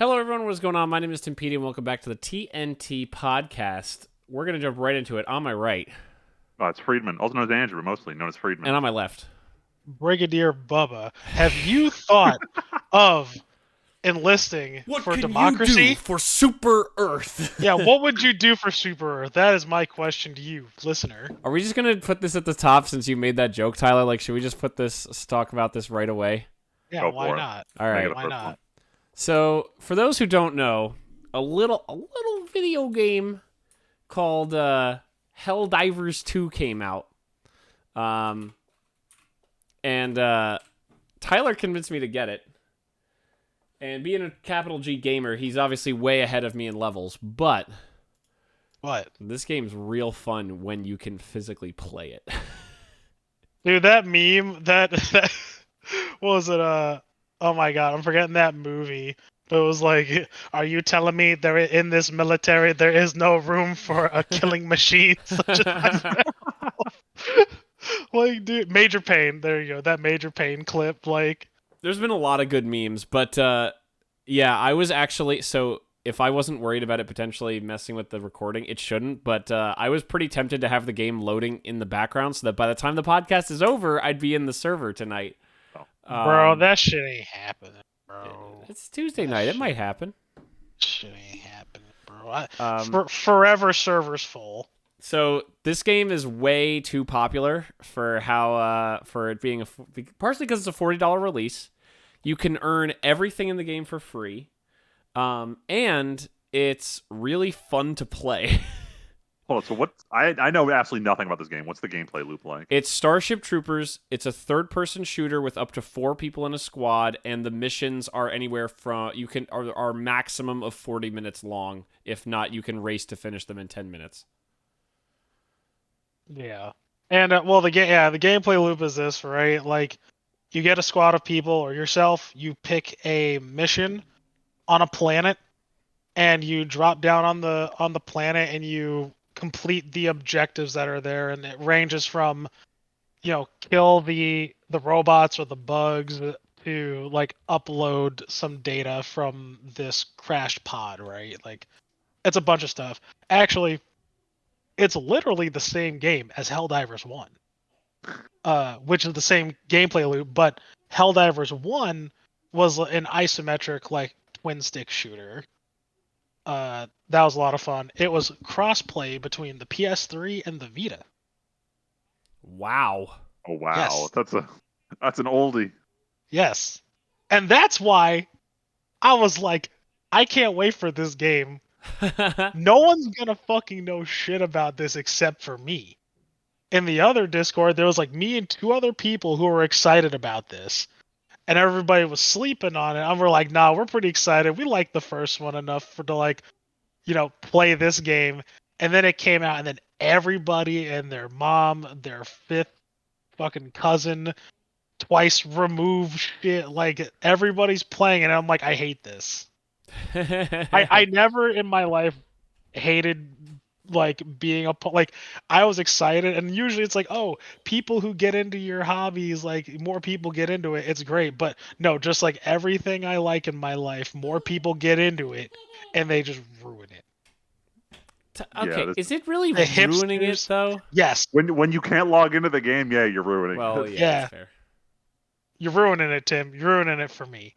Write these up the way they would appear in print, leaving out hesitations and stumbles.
Hello, everyone. What is going on? My name is Timpedia, and welcome back to the TNT podcast. We're going to jump right into it. On my right. Oh, it's Friedman, also known as Andrew, but mostly known as Friedman. And on my left. Brigadier Bubba, have you thought of enlisting for democracy? What can you do for Super Earth? Yeah, what would you do for Super Earth? That is my question to you, listener. Are we just going to put this at the top since you made that joke, Tyler? Like, should we just talk about this right away? Yeah, Go why for it. not? All right. Why not? So, for those who don't know, a little video game called Helldivers 2 came out. And Tyler convinced me to get it. And being a capital G gamer, he's obviously way ahead of me in levels. But What? this game's real fun when you can physically play it. Dude, that meme, that what was it? Oh my god, I'm forgetting that movie. But it was like, are you telling me in this military there is no room for a killing machine such as myself? Like, dude, Major Pain. There you go. That Major Pain clip. Like, There's been a lot of good memes, but yeah, I was actually if I wasn't worried about it potentially messing with the recording, it shouldn't. But I was pretty tempted to have the game loading in the background so that by the time the podcast is over, I'd be in the server tonight. bro, that shit ain't happening, bro. It's Tuesday night. It might happen. Shit ain't happening, bro. Forever servers full. So this game is way too popular for how for it being partially because it's a $40 release. You can earn everything in the game for free, and it's really fun to play. Hold on, so what? I know absolutely nothing about this game. What's the gameplay loop like? It's Starship Troopers. It's a third-person shooter with up to 4 people in a squad, and the missions are anywhere from are maximum of 40 minutes long. If not, you can race to finish them in 10 minutes. Yeah. And the gameplay loop is this, right? Like, you get a squad of people or yourself, you pick a mission on a planet, and you drop down on the planet and you complete the objectives that are there, and it ranges from, kill the robots or the bugs to like upload some data from this crashed pod, right? Like, it's a bunch of stuff. Actually, it's literally the same game as Helldivers 1, which is the same gameplay loop, but Helldivers 1 was an isometric, like, twin-stick shooter. That was a lot of fun. It was cross-play between the PS3 and the Vita. Wow. Oh wow, Yes. that's an oldie. Yes. And that's why I was like, I can't wait for this game. No one's gonna fucking know shit about this except for me. In the other Discord, there was like me and 2 other people who were excited about this. And everybody was sleeping on it. And we're like, nah, we're pretty excited. We like the first one enough to play this game. And then it came out, and then everybody and their mom, their 5th fucking cousin, twice removed shit. Like, everybody's playing it, and I'm like, I hate this. I never in my life hated like being I was excited, and usually it's like, oh, people who get into your hobbies, like, more people get into it, it's great. But no, just like everything I like in my life, more people get into it and they just ruin it. Okay, Yeah, is it really The ruining it hipsters- though? Yes, When you can't log into the game, yeah, you're ruining. Well, it. yeah, Yeah. that's fair. you're ruining it, Tim. You're ruining it for me.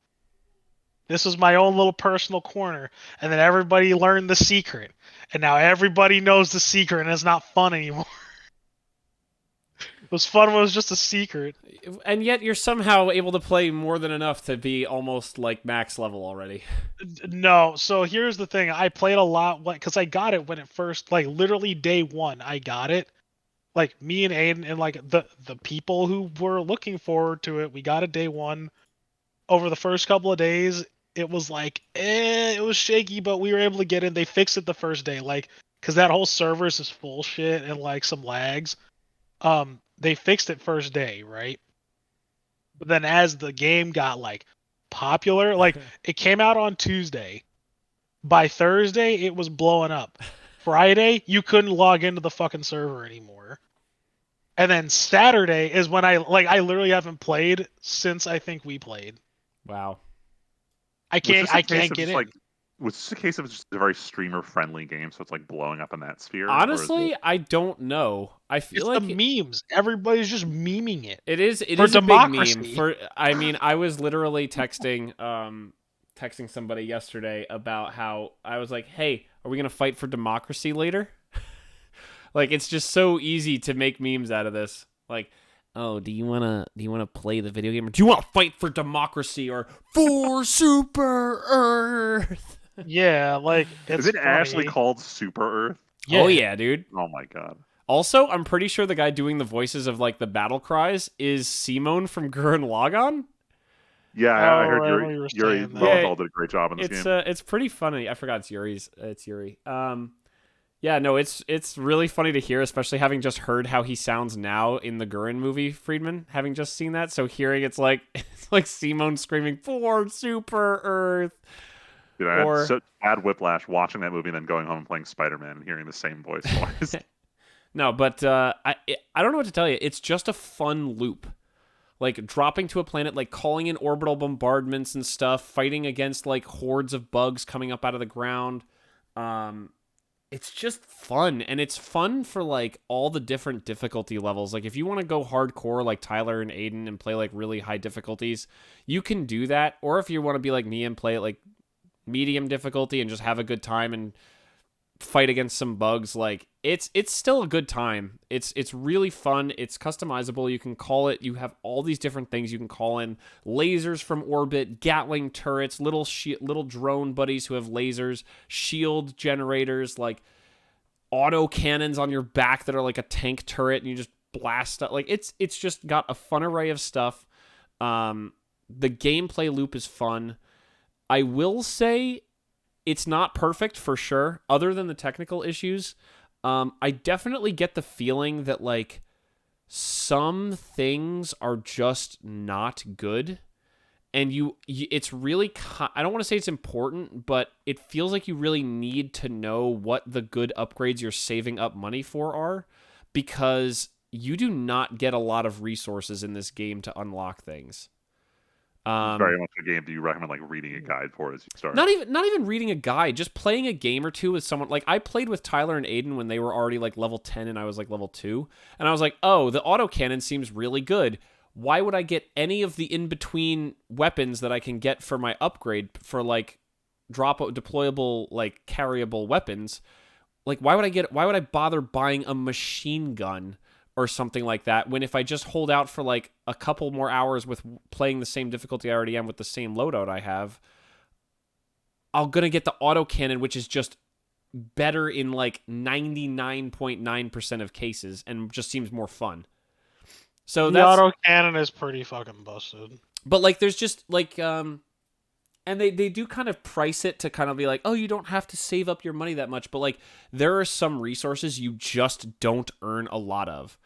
This was my own little personal corner, and then everybody learned the secret, and now everybody knows the secret, and it's not fun anymore. It was fun when it was just a secret. And yet you're somehow able to play more than enough to be almost like max level already. No, so here's the thing. I played a lot because I got it when it first, like, literally day 1, I got it. Like, me and Aiden and like the people who were looking forward to it, we got it day 1. Over the first couple of days, it was like, it was shaky, but we were able to get in. They fixed it the first day, like, because that whole server is just full shit and like some lags. They fixed it first day, right? But then as the game got like popular, like, it came out on Tuesday. By Thursday, it was blowing up. Friday, you couldn't log into the fucking server anymore. And then Saturday is when I literally haven't played since I think we played. Wow. I can't get in. Like, was this a case of just a very streamer-friendly game, so it's like blowing up in that sphere? Honestly, I don't know. I feel It's like the memes. Everybody's just memeing it. it is for a big meme. democracy. I mean, I was literally texting somebody yesterday about how I was like, "Hey, are we gonna fight for democracy later?" Like, it's just so easy to make memes out of this. Like, oh, do you wanna play the video game, or do you wanna fight for democracy or for Super Earth? Yeah, like it's Is it funny. actually called Super Earth? Yeah. Oh yeah, dude. Oh my god. Also, I'm pretty sure the guy doing the voices of like the battle cries is Simone from Gurren Lagann. Yeah, I heard right, when you were Yuri saying that. Lowenthal did a great job in this game. It's pretty funny. I forgot it's Yuri's. It's Yuri. Yeah, no, it's really funny to hear, especially having just heard how he sounds now in the Gurren movie, Friedman, having just seen that. So hearing it's like Simone screaming for Super Earth. Dude, I had such bad whiplash watching that movie and then going home and playing Spider-Man and hearing the same voice twice. No, but I don't know what to tell you. It's just a fun loop. Like dropping to a planet, like calling in orbital bombardments and stuff, fighting against like hordes of bugs coming up out of the ground. It's just fun, and it's fun for like all the different difficulty levels. Like if you want to go hardcore like Tyler and Aiden and play like really high difficulties, you can do that. Or if you want to be like me and play it like medium difficulty and just have a good time and fight against some bugs, like it's still a good time. It's really fun. It's customizable. You can call it. You have all these different things you can call in: lasers from orbit, Gatling turrets, little drone buddies who have lasers, shield generators, like auto cannons on your back that are like a tank turret, and you just blast stuff. Like it's just got a fun array of stuff. The gameplay loop is fun. I will say it's not perfect for sure, other than the technical issues. I definitely get the feeling that like some things are just not good, and it's really, I don't want to say it's important, but it feels like you really need to know what the good upgrades you're saving up money for are, because you do not get a lot of resources in this game to unlock things. Very much a game. Do you recommend like reading a guide for it as you start? Not even reading a guide, just playing a game or two with someone. Like I played with Tyler and Aiden when they were already like level 10 and I was like level 2, and I was like, oh, the autocannon seems really good. Why would I get any of the in-between weapons that I can get for my upgrade for like deployable, like carryable weapons? Like why would I bother buying a machine gun or something like that, when if I just hold out for like a couple more hours with playing the same difficulty I already am with the same loadout I have, I'm going to get the autocannon, which is just better in like 99.9% of cases and just seems more fun. So the autocannon is pretty fucking busted. But like there's just like and they do kind of price it to kind of be like, oh, you don't have to save up your money that much, but like there are some resources you just don't earn a lot of.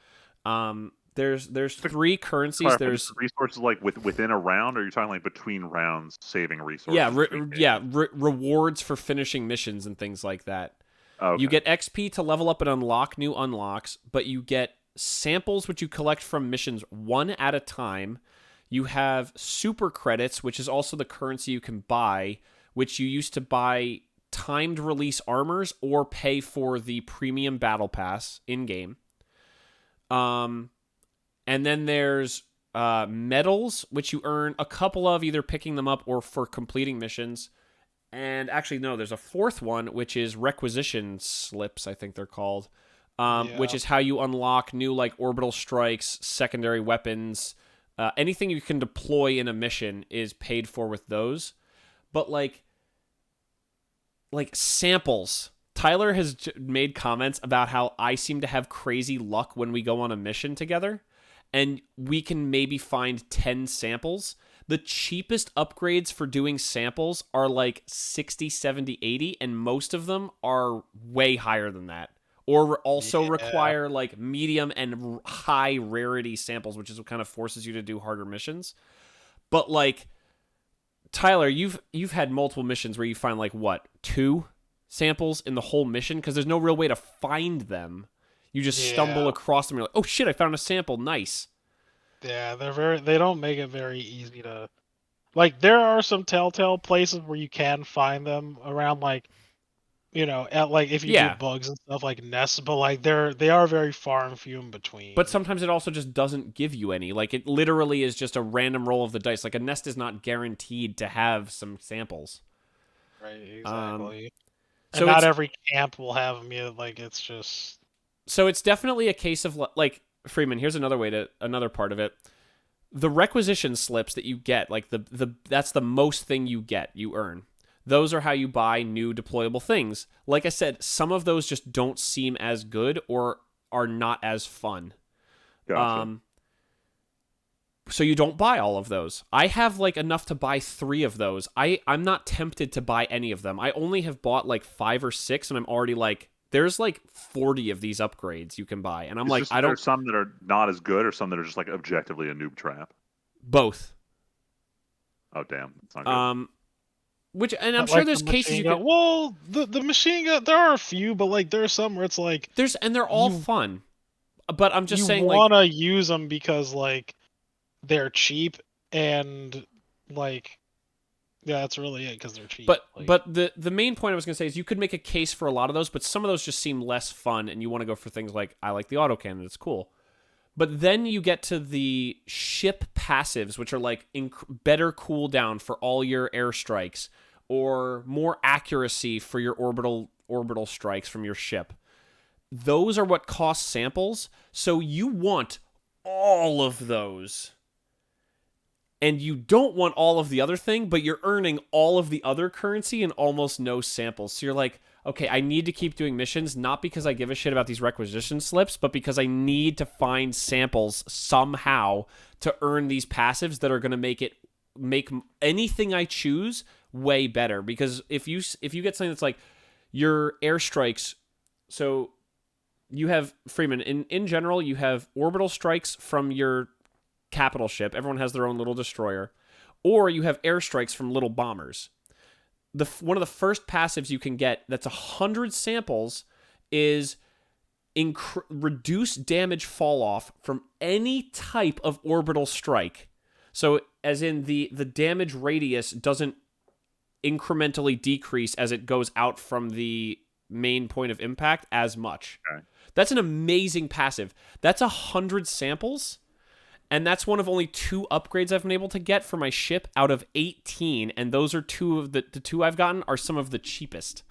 There's 3 currencies. There's resources like within a round, or are you talking like between rounds saving resources? Yeah, rewards for finishing missions and things like that. Okay. You get XP to level up and unlock new unlocks, but you get samples which you collect from missions one at a time. You have super credits, which is also the currency you can buy, which you used to buy timed release armors or pay for the premium battle pass in-game. And then there's medals, which you earn a couple of either picking them up or for completing missions. And actually, no, there's a 4th one, which is requisition slips, I think they're called, which is how you unlock new like orbital strikes, secondary weapons. Anything you can deploy in a mission is paid for with those. But like samples. Tyler has made comments about how I seem to have crazy luck when we go on a mission together, and we can maybe find 10 samples. The cheapest upgrades for doing samples are like 60, 70, 80, and most of them are way higher than that. Or also require like medium and high rarity samples, which is what kind of forces you to do harder missions. But like, Tyler, you've had multiple missions where you find like what, 2 samples in the whole mission, because there's no real way to find them. You just stumble across them. You're like, oh shit, I found a sample. Nice. Yeah, they don't make it very easy to Like there are some telltale places where you can find them around, like at like if you do Yeah, bugs and stuff like nests, but like they are very far and few in but between. sometimes it also just doesn't give you any. Like it literally is just a random roll of the dice. Like a nest is not guaranteed to have some samples. Right, Um, exactly. And so not it's every camp will have them either. Like it's just definitely a case of like Freeman. Here's another part of it. The requisition slips that you get, like the that's the most thing you earn. Those are how you buy new deployable things. Like I said, some of those just don't seem as good or are not as fun. Gotcha. So you don't buy all of those. I have like enough to buy 3 of those. I'm not tempted to buy any of them. I only have bought like 5 or 6, and I'm already like, there's like 40 of these upgrades you can buy, and I'm It's like, just I don't. there's some that are not as good, or some that are just like objectively a noob trap. Both. Oh damn, it's not good. Which, and I'm not sure like there's the cases machine you gun. could. Well, the machine gun. There are a few, but like there are some where it's like They're all you fun, but I'm just you saying like, wanna use them because like they're cheap and like yeah, that's really it because they're cheap. Like but the main point I was gonna say is you could make a case for a lot of those, but some of those just seem less fun, and you want to go for things like I like the autocannon, it's cool. But then you get to the ship passives, which are like better cooldown for all your airstrikes, or more accuracy for your orbital strikes from your ship. Those are what cost samples. So you want all of those. And you don't want all of the other thing, but you're earning all of the other currency and almost no samples. So you're like, okay, I need to keep doing missions, not because I give a shit about these requisition slips, but because I need to find samples somehow to earn these passives that are going to make anything I choose way better. Because if you get something that's like your airstrikes, so you have Freeman in general, you have orbital strikes from your capital ship. Everyone has their own little destroyer. Or you have airstrikes from little bombers. One of the first passives you can get that's 100 samples is reduce damage fall off from any type of orbital strike. So as in the damage radius doesn't incrementally decrease as it goes out from the main point of impact as much. Okay. That's an amazing passive. That's 100 samples. And that's one of only 2 upgrades I've been able to get for my ship out of 18, and those are 2 of the 2 I've gotten are some of the cheapest.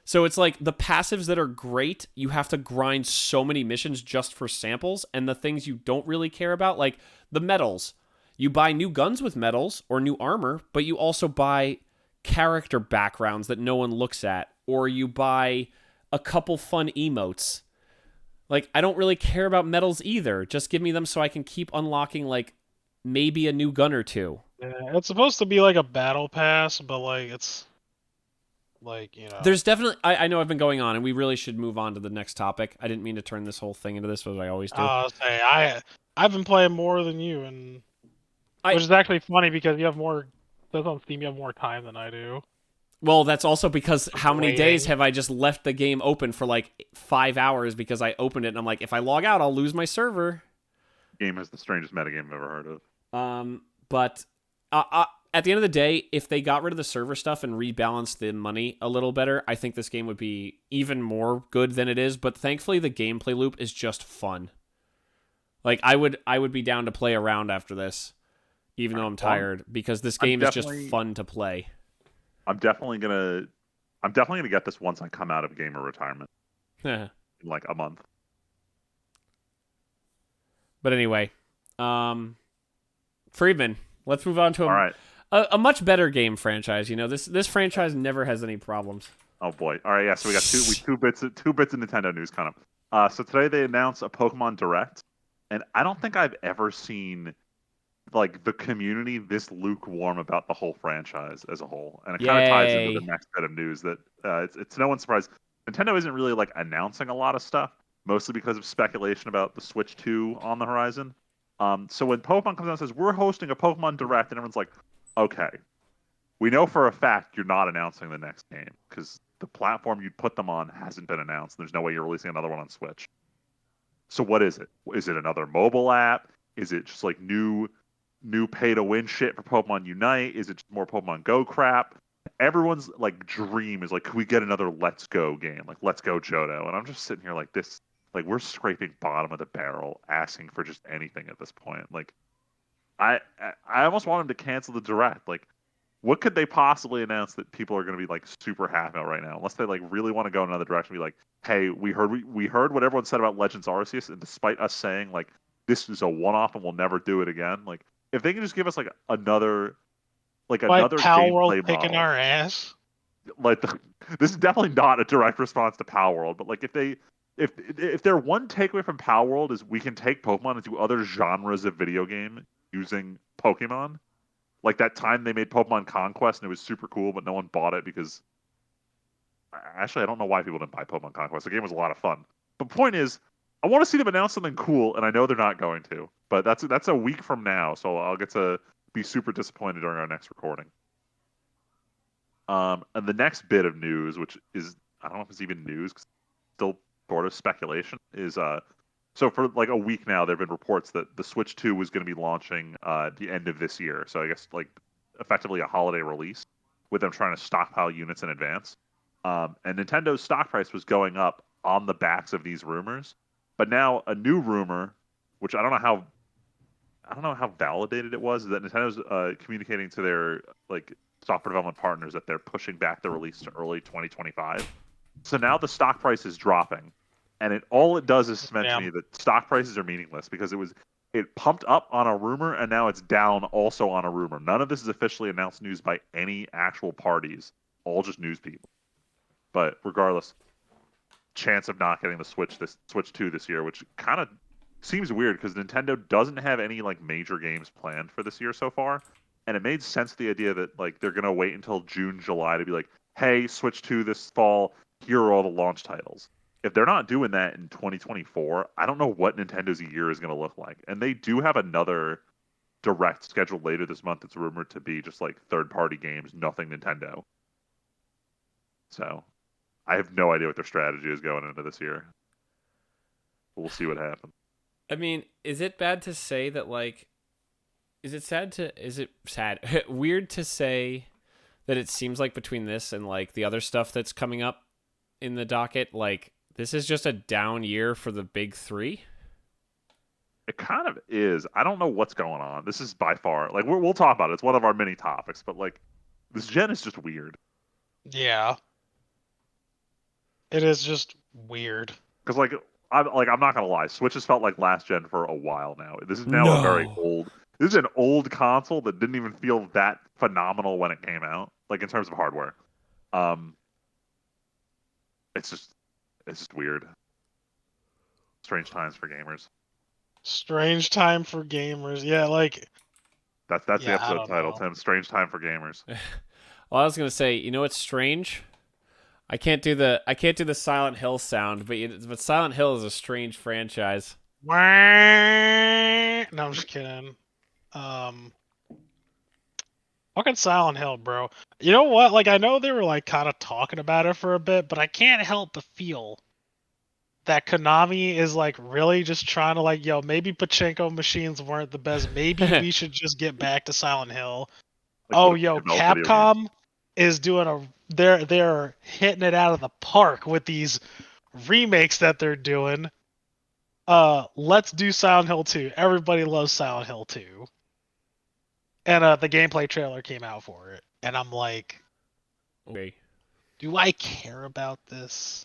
So it's like the passives that are great, you have to grind so many missions just for samples, and the things you don't really care about, like the medals. You buy new guns with medals or new armor, but you also buy character backgrounds that no one looks at, or you buy a couple fun emotes. Like, I don't really care about medals either. Just give me them so I can keep unlocking, like, maybe a new gun or 2. yeah, it's supposed to be like a battle pass, but like it's like There's definitely... I know I've been going on, and we really should move on to the next topic. I didn't mean to turn this whole thing into this, but I always do. say I've been playing more than you, and I which is actually funny because you have more. Says on Steam you have more time than I do. Well, that's also because how many days Waiting. have I just left the game open for, like, 5 hours because I opened it, and I'm like, if I log out, I'll lose my server. Game has the strangest metagame I've ever heard of. But at the end of the day, if they got rid of the server stuff and rebalanced the money a little better, I think this game would be even more good than it is. But thankfully, the gameplay loop is just fun. Like I would be down to play around after this, even though I'm tired, because this game is just fun to play. I'm definitely gonna get this once I come out of gamer retirement in like a month. But anyway, Friedman, let's move on to a much better game franchise. You know, this franchise never has any problems. Oh boy! All right, yeah. So we got two bits of Nintendo news kind of. So today they announced a Pokemon Direct, and I don't think I've ever seen like the community this lukewarm about the whole franchise as a whole, and it kind of ties into the next bit of news that it's no one's surprise. Nintendo isn't really like announcing a lot of stuff, mostly because of speculation about the Switch 2 on the horizon. So when Pokemon comes out and says we're hosting a Pokemon Direct, and everyone's like, okay, we know for a fact you're not announcing the next game because the platform you'd put them on hasn't been announced. There's no way you're releasing another one on Switch. So what is it? Is it another mobile app? Is it just like new new pay-to-win shit for Pokemon Unite? Is it just more Pokemon Go crap? Everyone's like dream is like, could we get another Let's Go game? Like Let's Go Johto. And I'm just sitting here like this, like we're scraping bottom of the barrel, asking for just anything at this point. Like I almost want them to cancel the direct. Like, what could they possibly announce that people are going to be like super happy about right now? Unless they like really want to go in another direction, be like, hey, we heard what everyone said about Legends Arceus, and despite us saying like this is a one-off and we'll never do it again, like if they can just give us like another Pal World gameplay kicking model, our ass. like this is definitely not a direct response to Power World, but like if their one takeaway from Power World is we can take Pokemon into other genres of video game using Pokemon, like that time they made Pokemon Conquest and it was super cool, but no one bought it because actually I don't know why people didn't buy Pokemon Conquest. The game was a lot of fun. But point is, I want to see them announce something cool, and I know they're not going to. But that's a week from now, so I'll get to be super disappointed during our next recording. And the next bit of news, which is I don't know if it's even news, 'cause it's still sort of speculation, is so for like a week now, there have been reports that the Switch 2 was going to be launching at the end of this year. So I guess like effectively a holiday release, with them trying to stockpile units in advance. And Nintendo's stock price was going up on the backs of these rumors. But now a new rumor, which I don't know how validated it was, is that Nintendo's communicating to their like software development partners that they're pushing back the release to early 2025. So now the stock price is dropping, and all it does is cement to me that stock prices are meaningless because it pumped up on a rumor and now it's down also on a rumor. None of this is officially announced news by any actual parties, all just news people. But regardless, chance of not getting the Switch 2 this year, which kind of seems weird because Nintendo doesn't have any like major games planned for this year so far, and it made sense the idea that like they're gonna wait until June, July to be like, hey, Switch 2 this fall, here are all the launch titles. If they're not doing that in 2024, I don't know what Nintendo's year is gonna look like. And they do have another direct scheduled later this month that's rumored to be just like third-party games, nothing Nintendo. So I have no idea what their strategy is going into this year. We'll see what happens. I mean, is it bad to say that, like, is it sad? Weird to say that it seems like between this and, like, the other stuff that's coming up in the docket, like, this is just a down year for the big three? It kind of is. I don't know what's going on. This is by far, like, we'll talk about it. It's one of our mini topics, but, like, this gen is just weird. Yeah. It is just weird. Because, like, I'm not gonna lie, Switch has felt like last gen for a while now. This is now a very old. This is an old console that didn't even feel that phenomenal when it came out, like in terms of hardware. It's just weird. Strange times for gamers. Strange time for gamers. Yeah, like That's yeah, the episode title, know. Tim. Strange time for gamers. Well, I was gonna say, you know what's strange? I can't do the Silent Hill sound, but Silent Hill is a strange franchise. No, I'm just kidding. Fucking Silent Hill, bro. You know what? Like, I know they were like kind of talking about it for a bit, but I can't help but feel that Konami is like really just trying to like, yo, maybe pachinko machines weren't the best. Maybe we should just get back to Silent Hill. Like, Oh, yo, Capcom is doing they're hitting it out of the park with these remakes that they're doing. Let's do Silent Hill 2. Everybody loves Silent Hill 2. And the gameplay trailer came out for it. And I'm like, Okay. Do I care about this?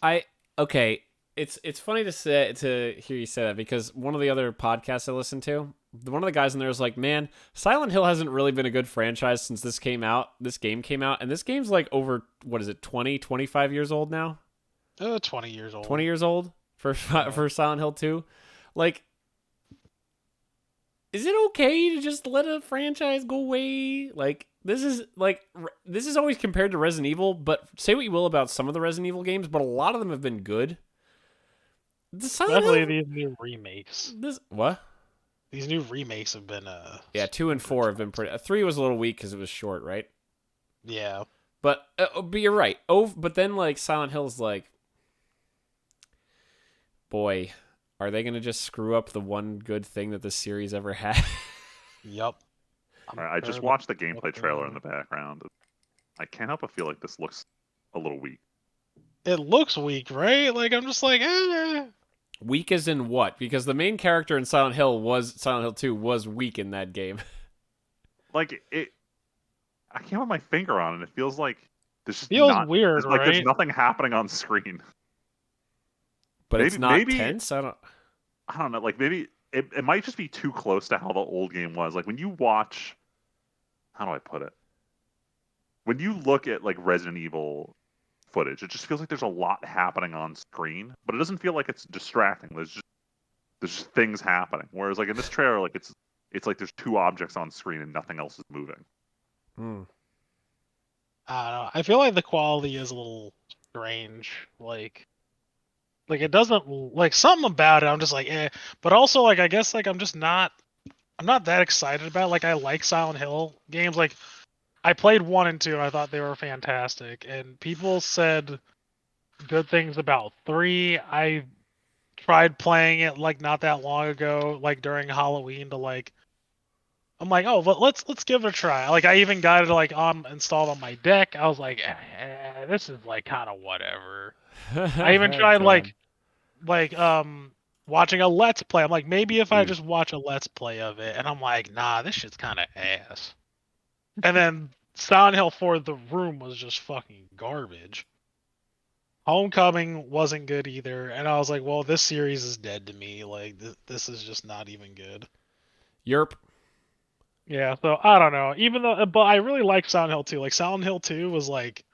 Okay. It's funny to hear you say that because one of the other podcasts I listened to, one of the guys in there was like, man, Silent Hill hasn't really been a good franchise since this game came out, and this game's like over, what is it, 20, 25 years old now? 20 years old. 20 years old for Silent Hill 2? Like, is it okay to just let a franchise go away? Like, this is always compared to Resident Evil, but say what you will about some of the Resident Evil games, but a lot of them have been good. Especially these new remakes. What? These new remakes have been yeah, 2 and 4 have been pretty. 3 was a little weak because it was short, right? Yeah. But you're right. But then like Silent Hill's like, boy, are they gonna just screw up the one good thing that the series ever had? Yup. I'm All right, I sure just the watched the gameplay trailer in fucking- the background. I can't help but feel like this looks a little weak. It looks weak, right? Like I'm just like, Weak as in what? Because the main character in Silent Hill 2 was weak in that game. Like it, I can't put my finger on it. It feels like there's just feels not. weird, There's right? nothing happening on screen. But it's not maybe tense. I don't know. Like maybe it might just be too close to how the old game was. Like when you watch, how do I put it? When you look at like Resident Evil footage, it just feels like there's a lot happening on screen, but it doesn't feel like it's distracting. There's just things happening. Whereas like in this trailer, like it's like there's two objects on screen and nothing else is moving. Hmm. I don't know. I feel like the quality is a little strange. Like it doesn't like something about it. I'm just like, eh. But also like I guess like I'm not that excited about it. Like I like Silent Hill games. Like I played 1 and 2 and I thought they were fantastic. And people said good things about 3. I tried playing it like not that long ago, like during Halloween to like I'm like, oh, but let's give it a try. Like I even got it like on installed on my deck. I was like, this is like kind of whatever. I even tried Damn. like watching a let's play. I'm like, maybe if I Mm. just watch a let's play of it, and I'm like, nah, this shit's kind of ass. And then Silent Hill 4: The Room was just fucking garbage. Homecoming wasn't good either, and I was like, well, this series is dead to me. Like this is just not even good. Yerp. Yeah, so I don't know. Even though, but I really like Silent Hill 2. Like Silent Hill 2 was like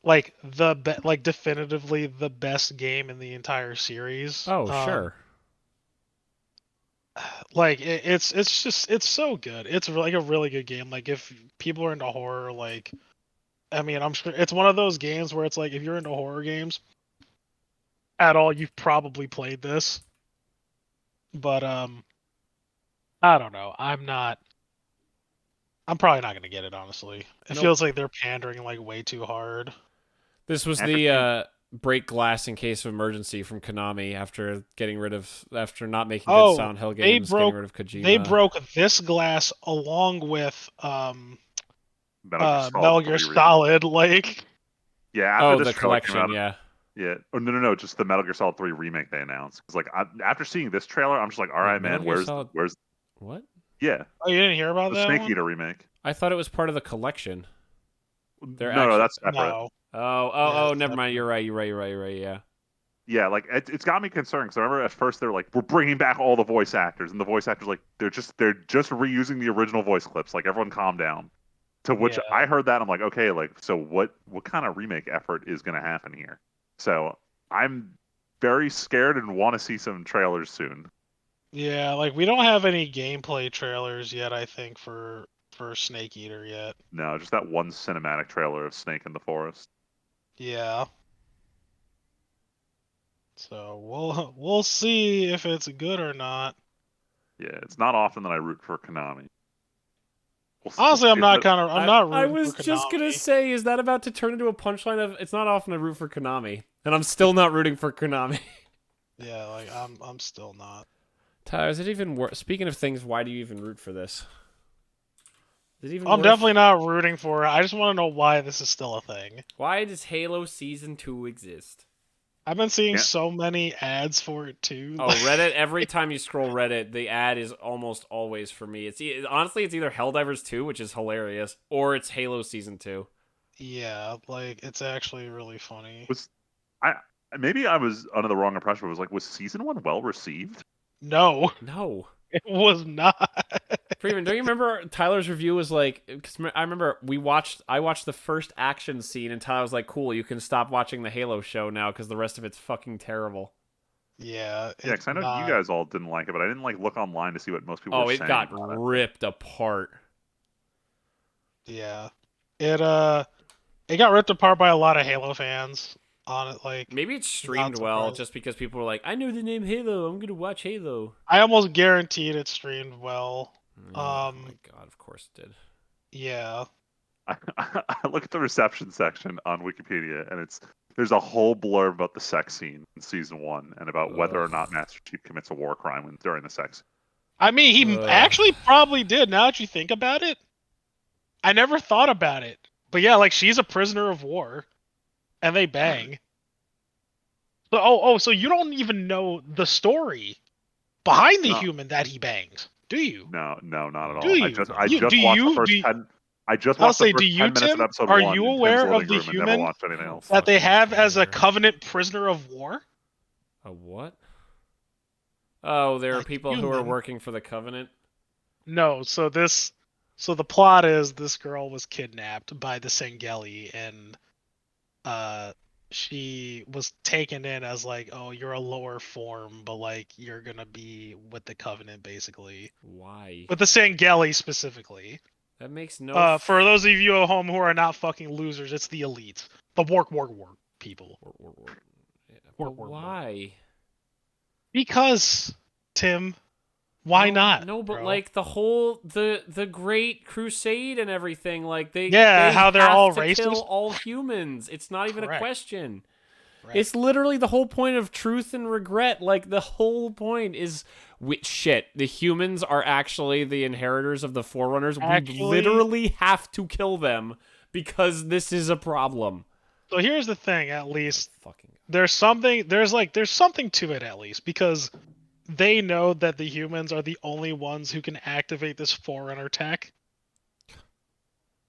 like definitively the best game in the entire series. Oh, sure. Like it's just it's so good. It's like a really good game. Like if people are into horror, like I mean, I'm sure it's one of those games where it's like if you're into horror games at all, you've probably played this. But I don't know. I'm probably not gonna get it, honestly. It Nope. feels like they're pandering like way too hard. This was After the break glass in case of emergency from Konami after not making good Silent Hill games, getting rid of Kojima. They broke this glass along with Metal Gear 3 remake. Solid. Like Yeah, after this the trailer came collection, out, yeah. yeah. Oh no, just the Metal Gear Solid 3 remake they announced. Because like after seeing this trailer, I'm just like, all Wait, right, Metal man, Gear where's Solid- where's What? yeah oh, you didn't hear about the that Snake one? Eater remake? I thought it was part of the collection. No, that's separate. No. Oh, it's never mind. separate. You're right. Yeah. Yeah, like it's got me concerned because I remember at first they're like, we're bringing back all the voice actors, and the voice actors like they're just reusing the original voice clips. Like everyone, calm down. To which Yeah. I heard that I'm like, okay, like so what kind of remake effort is going to happen here? So I'm very scared and want to see some trailers soon. Yeah, like we don't have any gameplay trailers yet, I think, for Snake Eater yet. No, just that one cinematic trailer of Snake in the forest. Yeah. So we'll see if it's good or not. Yeah, it's not often that I root for Konami. Honestly, I'm If not I rooting was for just gonna Konami. say, is that about to turn into a punchline of it's not often I root for Konami, and I'm still not rooting for Konami. Yeah, like I'm still not. Tyler, is it even worth? Speaking of things, why do you even root for this? Is it even I'm worth? definitely not rooting for it. I just want to know why this is still a thing. Why does Halo Season 2 exist? I've been seeing Yeah. so many ads for it too. Oh, Reddit. Every time you scroll Reddit, the ad is almost always for me. Honestly, it's either Helldivers 2, which is hilarious, or it's Halo Season 2. Yeah, like it's actually really funny. I maybe I was under the wrong impression. It was like, was season 1 well received? No, No. it was not. Freeman, don't you remember Tyler's review was like? Because I remember I watched the first action scene, and Tyler was like, "Cool, you can stop watching the Halo show now because the rest of it's fucking terrible." Yeah, Yeah, because I know you guys all didn't like it, but I didn't like look online to see what most people were saying. Oh, it got about it. ripped apart. Yeah, it got ripped apart by a lot of Halo fans on it. Like Maybe it's streamed well, surprised. just because people were like, "I know the name Halo. I'm gonna watch Halo." I almost guaranteed it streamed well. Oh my god, of course it did. Yeah. I look at the reception section on Wikipedia, and there's a whole blurb about the sex scene in season 1 and about whether or not Master Chief commits a war crime during the sex. I mean, he actually probably did. Now that you think about it, I never thought about it. But yeah, like she's a prisoner of war, and they bang. So, so you don't even know the story behind the No. human that he bangs, do you? No, not at all. Do you? I just do watched the you? first Do you, 10. I just I'll watched the say, first do you, 10 minutes of Tim? episode Are 1 you in Tim's aware living of the room and never human watched anything else. that they have as a care. covenant prisoner of war? A what? Oh, there are Like people who are human. working for the Covenant. No, so the plot is this girl was kidnapped by the Sengeli, and she was taken in as like, oh, you're a lower form, but like you're gonna be with the Covenant basically. Why? With the Sengeli specifically. That makes no. For those of you at home who are not fucking losers, it's the elites, the work people. Yeah, Work. why? Because, Tim, why not? No, but bro? like the whole the Great Crusade and everything, like they how they're have all to racist? kill all humans. It's not even Correct. a question. Right. It's literally the whole point of truth and regret. Like the whole point is, shit. The humans are actually the inheritors of the Forerunners. We literally have to kill them because this is a problem. So here's the thing, at least. Fucking. There's something to it at least, because they know that the humans are the only ones who can activate this Forerunner tech.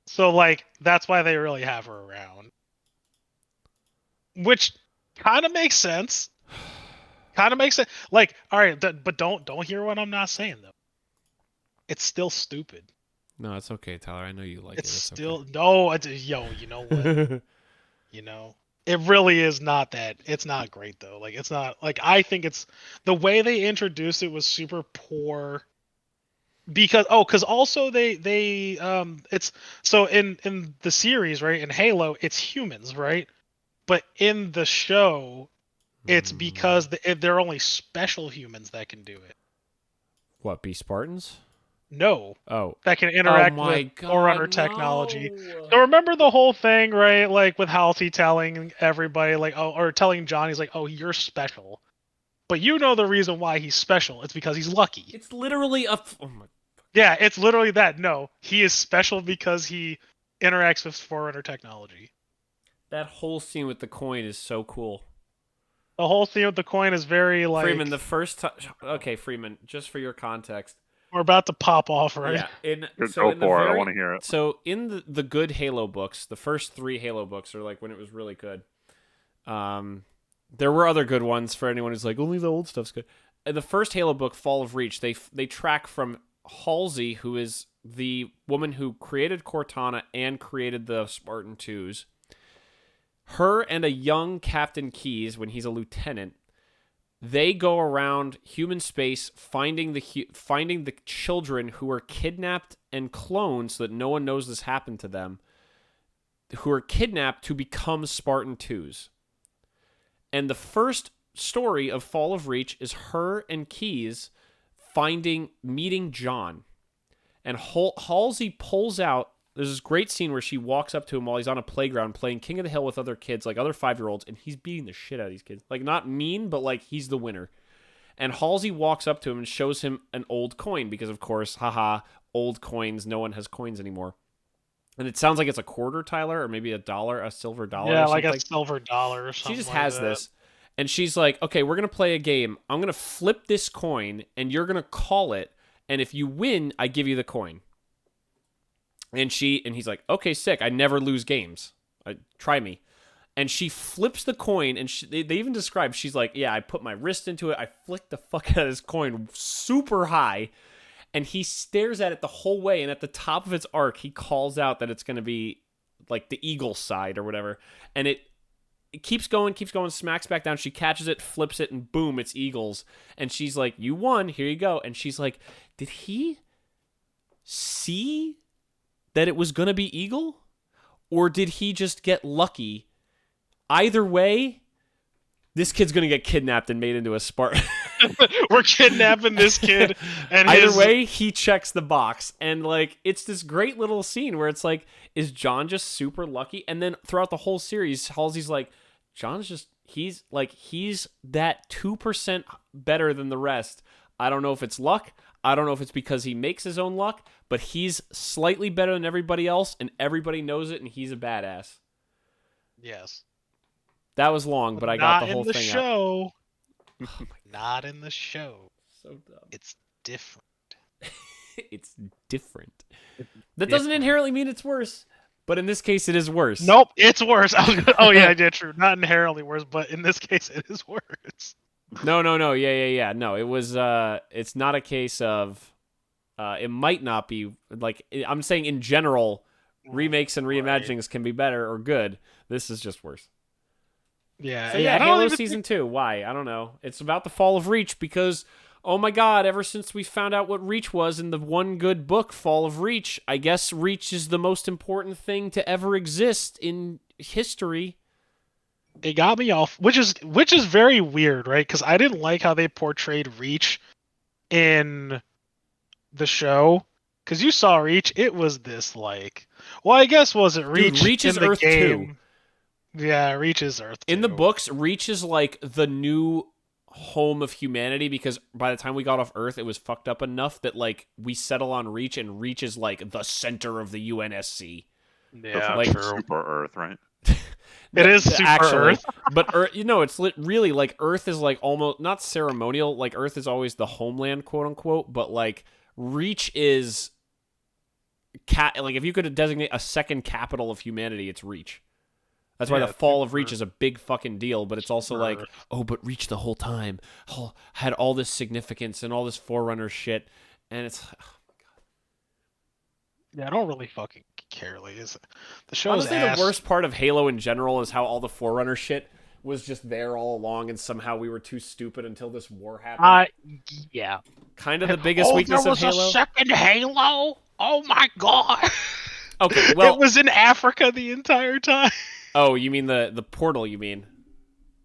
So like that's why they really have her around. Which kind of makes sense. Like, all right, but don't hear what I'm not saying though. It's still stupid. No, it's okay, Tyler. I know you like It's it. It's still okay. no. Yo, you know what? You know, it really is not that. It's not great though. Like it's not like I think it's the way they introduced it was super poor. Because also they it's so in the series, right, in Halo it's humans, right, but in the show it's because they're only special humans that can do it. What, be Spartans? No. Oh. That can interact my with God, Forerunner technology. no. So remember the whole thing, right? Like with Halsey telling everybody, like, oh, or telling John, he's like, oh, you're special. But you know the reason why he's special. It's because he's lucky. It's literally a. Oh my. Yeah, it's literally that. No, he is special because he interacts with Forerunner technology. That whole scene with the coin is so cool. The whole thing with the coin is very like. Freeman, the first time. Okay, Freeman, just for your context. We're about to pop off, right? Yeah. Go for it. I want to hear it. So in the good Halo books, the first 3 Halo books are like when it was really good. There were other good ones for anyone who's like, only the old stuff's good. In the first Halo book, Fall of Reach, they track from Halsey, who is the woman who created Cortana and created the Spartan 2s. Her and a young Captain Keyes, when he's a lieutenant, they go around human space finding the children who are kidnapped and cloned so that no one knows this happened to them, who are kidnapped to become Spartan 2s. And the first story of Fall of Reach is her and Keyes meeting John. And Halsey pulls out, there's this great scene where she walks up to him while he's on a playground playing King of the Hill with other kids, like other 5-year-olds, and he's beating the shit out of these kids. Like, not mean, but like he's the winner. And Halsey walks up to him and shows him an old coin because, of course, haha, old coins, no one has coins anymore. And it sounds like it's a quarter, Tyler, or maybe $1, a silver dollar. Yeah, or something. like a silver dollar or something. She just like has that. this. And she's like, okay, we're going to play a game. I'm going to flip this coin, and you're going to call it. And if you win, I give you the coin. And he's like, okay, sick. I never lose games. Try me. And she flips the coin, and they even describe, she's like, yeah, I put my wrist into it. I flicked the fuck out of this coin super high. And he stares at it the whole way. And at the top of its arc, he calls out that it's going to be like the eagle side or whatever. And it keeps going, smacks back down. She catches it, flips it, and boom, it's eagles. And she's like, you won. Here you go. And she's like, did he see that it was going to be eagle? Or did he just get lucky? Either way, this kid's going to get kidnapped and made into a Spartan. We're kidnapping this kid. And either way, he checks the box. And like, it's this great little scene where it's like, is John just super lucky? And then throughout the whole series, Halsey's like, John's just, he's that 2% better than the rest. I don't know if it's luck. I don't know if it's because he makes his own luck, but he's slightly better than everybody else, and everybody knows it, and he's a badass. Yes. That was long, but I got the whole Not in the thing show. out. Not in the show. So dumb. It's different. It's different. That doesn't inherently mean it's worse, but in this case, it is worse. Nope, it's worse. Oh yeah, true. Not inherently worse, but in this case, it is worse. No. Yeah. No, it was. It's not a case of. It might not be like I'm saying in general. Remakes and reimaginings can be better or good. This is just worse. Yeah. So yeah, Halo Season 2. Why? I don't know. It's about the fall of Reach because. Oh my god, ever since we found out what Reach was in the one good book, Fall of Reach, I guess Reach is the most important thing to ever exist in history. It got me off, which is very weird, right? Because I didn't like how they portrayed Reach in the show. Because you saw Reach, it was this like... Well, I guess was it Reach? Dude, Reach is Earth game? 2. Yeah, Reach is Earth 2. In the books, Reach is like the new... home of humanity because by the time we got off Earth it was fucked up enough that like we settle on Reach and Reach is like the center of the UNSC. Yeah, like true. Super Earth, right? It is Super Earth. But Earth, it's really like Earth is like almost not ceremonial, like Earth is always the homeland, quote unquote, but like Reach is like if you could designate a second capital of humanity, it's Reach. That's why the fall of Reach is a big fucking deal, but it's also like, oh, but Reach the whole time had all this significance and all this Forerunner shit, and it's, oh my god. Yeah, I don't really fucking care, like, the show Honestly, is ass. the worst part of Halo in general is how all the Forerunner shit was just there all along, and somehow we were too stupid until this war happened. Yeah. Kind of the biggest weakness of Halo. There was a second Halo? Oh my god. Okay, well... It was in Africa the entire time. Oh, you mean the portal, you mean?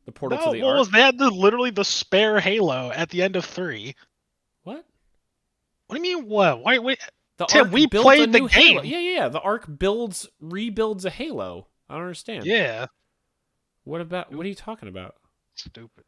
The portal to the Ark? They had literally the spare Halo at the end of 3. What? What do you mean, what? Wait. Tim, we played the game. Halo. Yeah. The Ark rebuilds a Halo. I don't understand. Yeah. What are you talking about? Stupid.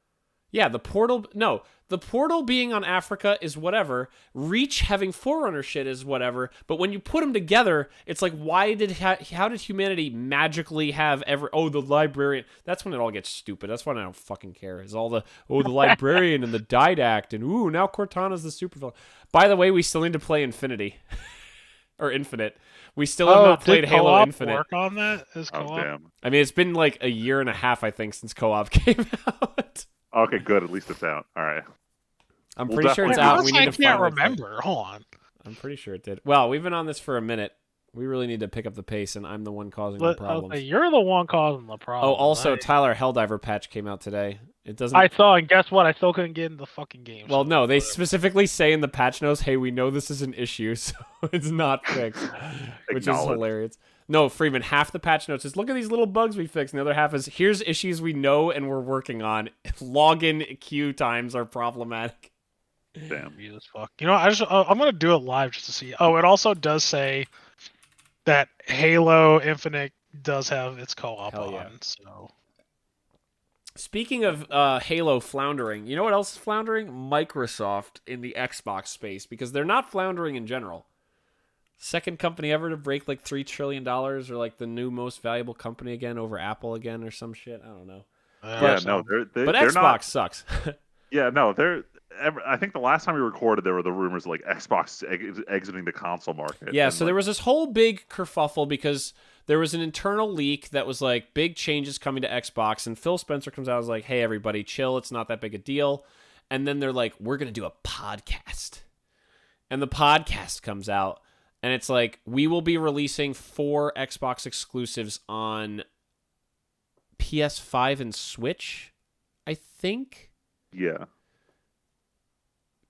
Yeah, the portal being on Africa is whatever. Reach having Forerunner shit is whatever. But when you put them together, it's like, how did humanity magically have the librarian? That's when it all gets stupid. That's when I don't fucking care. Is all the librarian and the didact and now Cortana's the super villain. By the way, we still need to play Infinity or Infinite. We still have not played Halo Infinite. Work on that as co-op? Oh damn. I mean, it's been like a year and a half, I think, since co-op came out. Okay, good. At least it's out. All right. I'm pretty sure it's out. We need to can't remember. Hold on. I'm pretty sure it did. Well, we've been on this for a minute. We really need to pick up the pace, and I'm the one causing the problems. You're the one causing the problem. Oh, also, Tyler Helldiver patch came out today. It doesn't. I saw, and guess what? I still couldn't get in the fucking game. Well, no, they specifically say in the patch notes, "Hey, we know this is an issue, so it's not fixed," which is hilarious. No, Freeman, half the patch notes is, look at these little bugs we fixed, and the other half is, here's issues we know and we're working on. Login queue times are problematic. Damn. Fuck. I'm gonna do it live just to see. Oh, it also does say that Halo Infinite does have its co-op on. So, speaking of Halo floundering, you know what else is floundering? Microsoft in the Xbox space, because they're not floundering in general. Second company ever to break like $3 trillion, or like the new most valuable company again over Apple again, or some shit. I don't know. But Xbox not, sucks. Yeah, no, I think the last time we recorded, there were the rumors of, like, Xbox exiting the console market. Yeah, so there was this whole big kerfuffle because there was an internal leak that was like big changes coming to Xbox, and Phil Spencer comes out and was like, "Hey, everybody, chill. It's not that big a deal." And then they're like, "We're gonna do a podcast," and the podcast comes out. And it's like, we will be releasing 4 Xbox exclusives on PS5 and Switch, I think. Yeah.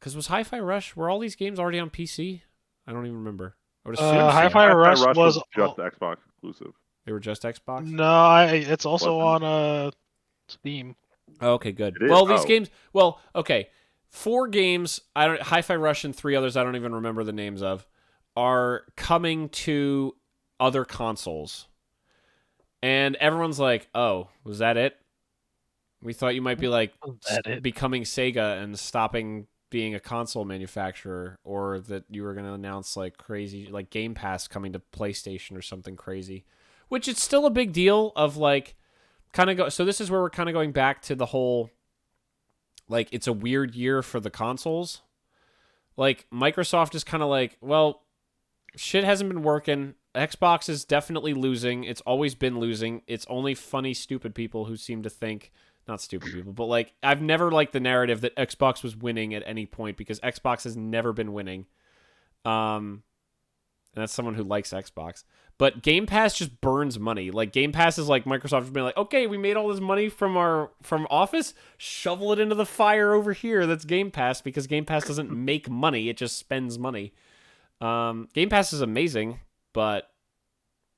Because was Hi-Fi Rush, were all these games already on PC? I don't even remember. I would assume Hi-Fi Rush was just Xbox exclusive. They were just Xbox? No, it's also on Steam. Oh, okay, good. Well, these games... Well, okay. 4 games, Hi-Fi Rush and 3 others I don't even remember the names of, are coming to other consoles. And everyone's like, oh, was that it? We thought you might be like becoming Sega and stopping being a console manufacturer, or that you were going to announce like crazy, like Game Pass coming to PlayStation or something crazy, which it's still a big deal of like kind of go. So this is where we're kind of going back to the whole, like, it's a weird year for the consoles. Like Microsoft is kind of like, well, shit hasn't been working. Xbox is definitely losing. It's always been losing. It's only funny, stupid people who seem to think, not stupid people, but like, I've never liked the narrative that Xbox was winning at any point, because Xbox has never been winning. And that's someone who likes Xbox. But Game Pass just burns money. Like, Game Pass is like Microsoft has been like, okay, we made all this money from Office, shovel it into the fire over here. That's Game Pass, because Game Pass doesn't make money. It just spends money. Game Pass is amazing, but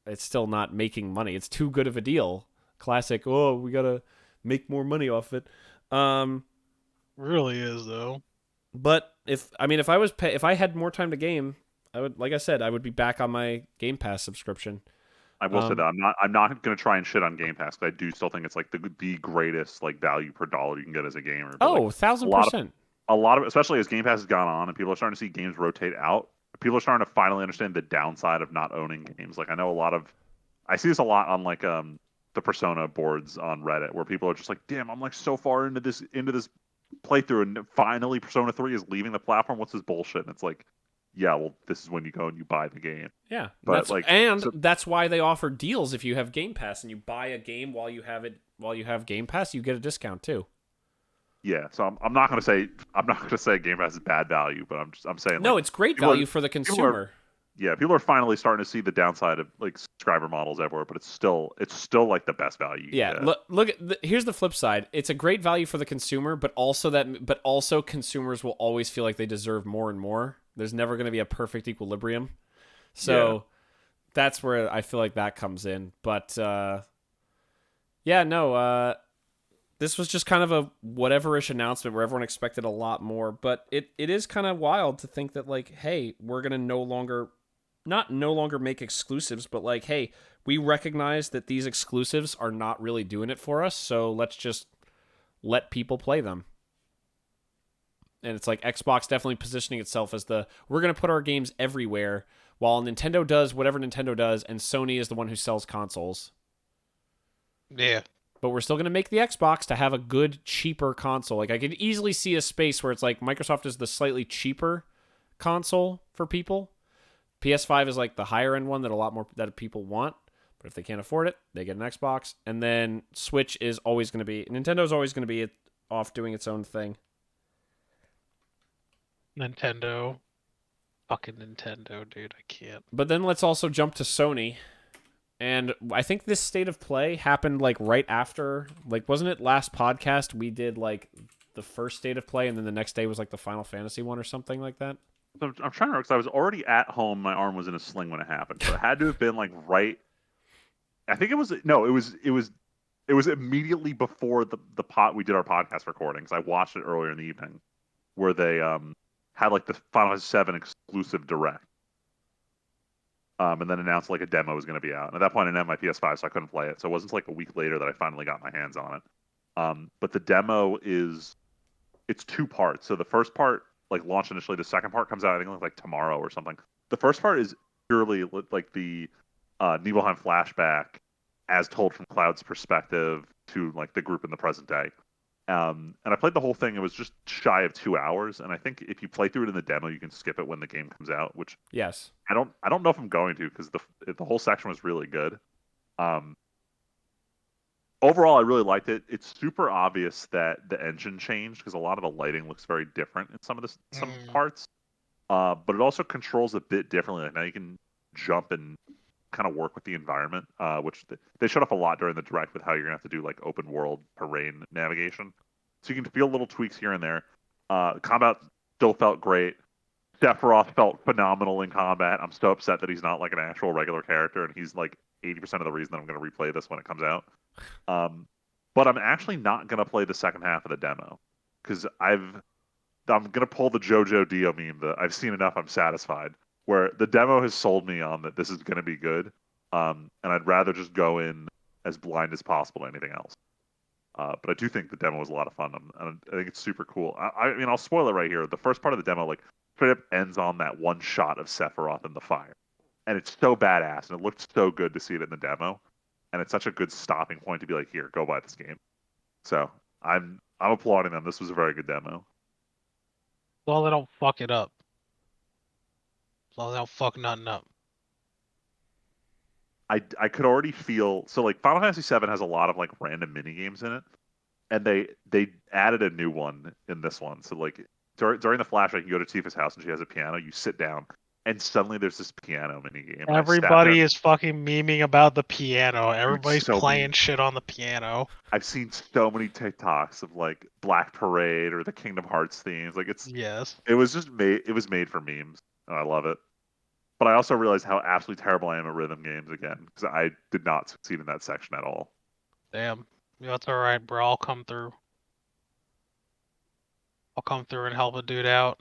it's still not making money. It's too good of a deal. Classic, oh, we gotta make more money off it. Really is though. But if I had more time to game, I would, like I said, I would be back on my Game Pass subscription. I will say that I'm not going to try and shit on Game Pass, but I do still think it's like the greatest like value per dollar you can get as a gamer. But, oh, like, 1,000%. A lot of, especially as Game Pass has gone on and people are starting to see games rotate out, people are starting to finally understand the downside of not owning games. Like, I know I see this a lot on like the Persona boards on Reddit, where people are just like, damn, I'm like so far into this playthrough, and finally Persona 3 is leaving the platform. What's this bullshit? And it's like, yeah, well, this is when you go and you buy the game. Yeah, but that's why they offer deals. If you have Game Pass and you buy a game while you have Game Pass, you get a discount too. Yeah, so I'm not going to say Game Pass is bad value, but I'm saying, no, like, it's great value for the consumer. People are finally starting to see the downside of like subscriber models everywhere, but it's still like the best value. Yeah, look here's the flip side. It's a great value for the consumer, but also consumers will always feel like they deserve more and more. There's never going to be a perfect equilibrium. So that's where I feel like that comes in. But this was just kind of a whatever-ish announcement where everyone expected a lot more. But it is kind of wild to think that, like, hey, we're going to no longer make exclusives, but like, hey, we recognize that these exclusives are not really doing it for us, so let's just let people play them. And it's like Xbox definitely positioning itself as we're going to put our games everywhere, while Nintendo does whatever Nintendo does, and Sony is the one who sells consoles. Yeah. But we're still going to make the Xbox to have a good, cheaper console. Like, I could easily see a space where it's like Microsoft is the slightly cheaper console for people. PS5 is like the higher end one that a lot more that people want. But if they can't afford it, they get an Xbox. And then Switch is always going to be... Nintendo's always going to be off doing its own thing. Nintendo. Fucking Nintendo, dude. I can't. But then let's also jump to Sony. And I think this State of Play happened like right after... Like, wasn't it last podcast we did like the first State of Play, and then the next day was like the Final Fantasy one or something like that? I'm trying to remember, because I was already at home. My arm was in a sling when it happened. So it had to have been like right... I think it was... No, it was immediately before we did our podcast recordings. I watched it earlier in the evening, where they had like the Final Fantasy 7 exclusive direct, and then announced like a demo was going to be out. And at that point, I didn't have my PS5, so I couldn't play it. So it wasn't like a week later that I finally got my hands on it. But the demo it's 2 parts. So the first part like launched initially. The second part comes out, I think, like tomorrow or something. The first part is purely like the Nibelheim flashback as told from Cloud's perspective to like the group in the present day. And I played the whole thing. It was just shy of 2 hours, and I think if you play through it in the demo, you can skip it when the game comes out. Which yes, I don't know if I'm going to, because the whole section was really good. Overall, I really liked it. It's super obvious that the engine changed, because a lot of the lighting looks very different in some parts. But it also controls a bit differently. Like, now you can jump and kind of work with the environment, which they showed off a lot during the direct with how you're gonna have to do like open world terrain navigation. So you can feel little tweaks here and there. Combat still felt great. Sephiroth felt phenomenal in combat. I'm so upset that he's not like an actual regular character, and he's like 80% of the reason that I'm gonna replay this when it comes out. But I'm actually not gonna play the second half of the demo, because I'm gonna pull the JoJo Dio meme that I've seen enough, I'm satisfied. Where the demo has sold me on that this is going to be good, and I'd rather just go in as blind as possible to anything else. But I do think the demo was a lot of fun, and I think it's super cool. I mean, I'll spoil it right here. The first part of the demo, like, straight up ends on that one shot of Sephiroth in the fire, and it's so badass, and it looked so good to see it in the demo, and it's such a good stopping point to be like, here, go buy this game. So I'm applauding them. This was a very good demo. Well, they don't fuck it up. Well, they don't fuck nothing up. I could already feel, so like Final Fantasy VII has a lot of like random mini games in it, and they added a new one in this one. So like during the flashback, you go to Tifa's house and she has a piano. You sit down, and suddenly there's this piano mini game. And I sat Everybody there, is fucking memeing about the piano. Everybody's so playing many- shit on the piano. I've seen so many TikToks of like Black Parade or the Kingdom Hearts themes. Like Yes. it was just made. It was made for memes, and I love it. But I also realized how absolutely terrible I am at rhythm games again because I did not succeed in that section at all. Damn. Yeah, that's alright, bro. I'll come through. I'll come through and help a dude out.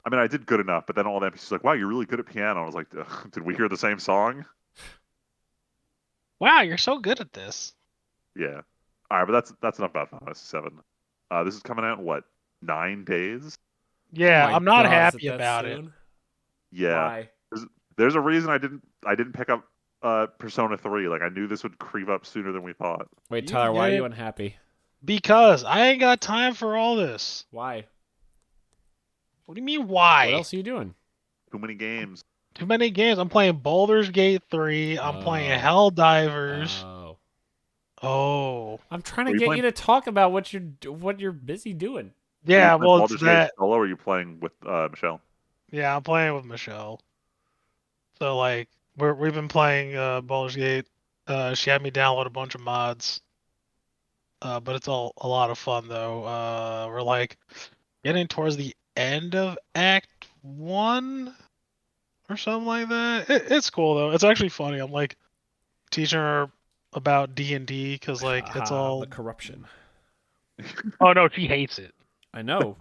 I mean, I did good enough, but then all the NPCs were like, "Wow, you're really good at piano." I was like, "Did we hear the same song?" Wow, you're so good at this. Yeah. All right, but that's enough about Final Fantasy VII. This is coming out in what, 9 days? Yeah, Oh my I'm not God, is happy that about it. soon? Yeah. Why? There's a reason I didn't pick up Persona 3. Like I knew this would creep up sooner than we thought. Wait, Tyler, why are Yeah. you unhappy? Because I ain't got time for all this. Why? What do you mean, why? What else are you doing? Too many games. Too many games. I'm playing Baldur's Gate 3. I'm playing Oh. Helldivers. Oh. Oh. I'm trying Are to you get playing- you to talk about what you're busy doing. Are you Yeah, playing well, it's Baldur's Gate that. solo, or are you playing with Michelle? Yeah, I'm playing with Michelle. So, like, we've been playing Baldur's Gate. She had me download a bunch of mods. But it's all a lot of fun, though. We're, like, getting towards the end of Act 1 or something like that. It's cool, though. It's actually funny. I'm, like, teaching her about D&D because, like, it's all... the corruption. Oh, no, she hates it. I know.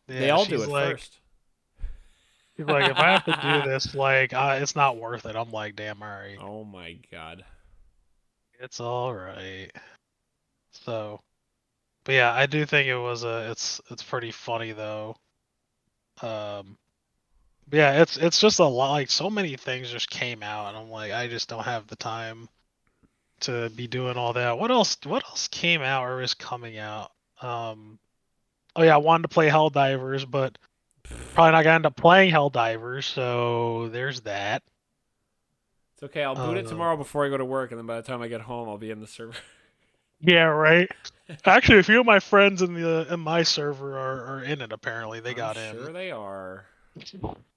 They Yeah, all do she's it like, first. she's like, if I have to do this, like, it's not worth it. I'm like, damn, alright. Oh my God. It's alright. So, but yeah, I do think it was it's pretty funny though. But yeah, it's just a lot. Like so many things just came out, and I'm like, I just don't have the time to be doing all that. What else? What else came out or is coming out? Oh yeah, I wanted to play Helldivers, but probably not gonna end up playing Helldivers. So there's that. It's okay. I'll boot it tomorrow before I go to work, and then by the time I get home, I'll be in the server. Yeah, right. Actually, a few of my friends in my server are in it. Apparently, they got I'm in. sure they are.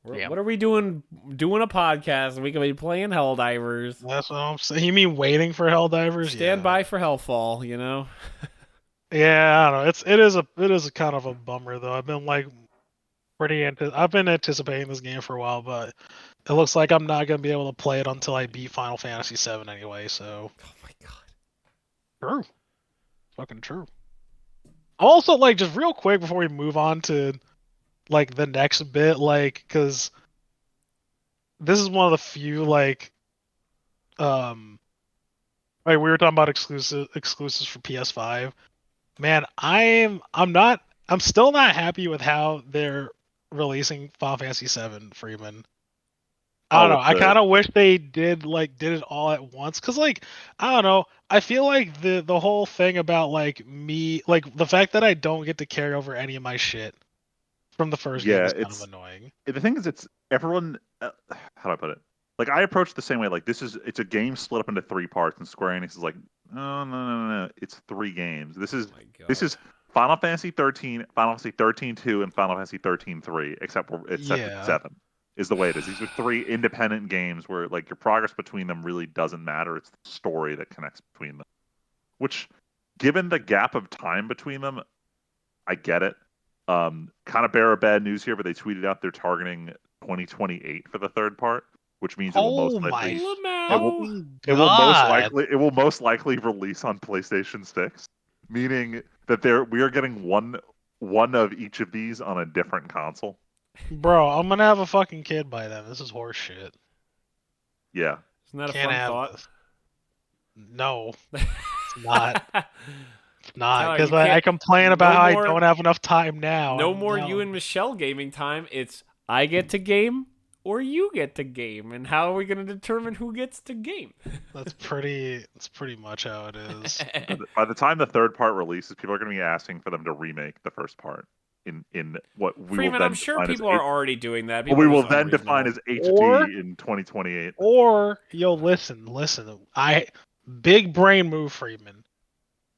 Yeah. What are we doing? Doing a podcast, and we can be playing Helldivers. That's what I'm saying. You mean waiting for Helldivers? Stand Yeah. by for Hellfall. You know. Yeah, I don't know. It is a kind of a bummer though. I've been like I've been anticipating this game for a while, but it looks like I'm not gonna be able to play it until I beat Final Fantasy VII anyway. So Oh my God. true, fucking true. Also, like, just real quick before we move on to like the next bit, like, because this is one of the few um like we were talking about exclusives for PS5. Man, I'm still not happy with how they're releasing Final Fantasy VII, Freeman. I don't know. I kind of wish they did it all at once, cause like I don't know. I feel like the whole thing about like me, like the fact that I don't get to carry over any of my shit from the first game is kind of annoying. The thing is, it's everyone. How do I put it? Like I approach it the same way. Like it's a game split up into 3 parts, and Square Enix is like, no. It's 3 games. This is Final Fantasy 13, Final Fantasy 13-2, and Final Fantasy 13-3, except for it's set to 7. Is the way it is. These are 3 independent games where like your progress between them really doesn't matter. It's the story that connects between them. Which, given the gap of time between them, I get it. Kind of bearer of bad news here, but they tweeted out they're targeting 2028 for the 3rd part, which means it will most likely it will most likely release on PlayStation 6, meaning that we are getting one of each of these on a different console. Bro, I'm gonna have a fucking kid by then. This is horse shit. Yeah. Isn't that a Can't fun have thought? this. No. not. It's not because you I can't. complain about No how more- I don't have enough time now. No and more now- you and Michelle gaming time. It's I get to game or you get to game, and how are we going to determine who gets to game? That's pretty much how it is. By the time the third part releases, people are going to be asking for them to remake the first part in what we Freeman, will then I'm sure define people as are already doing that. what People we are will just then define as unreasonable. HD in 2028. Or listen. Big brain move, Freeman.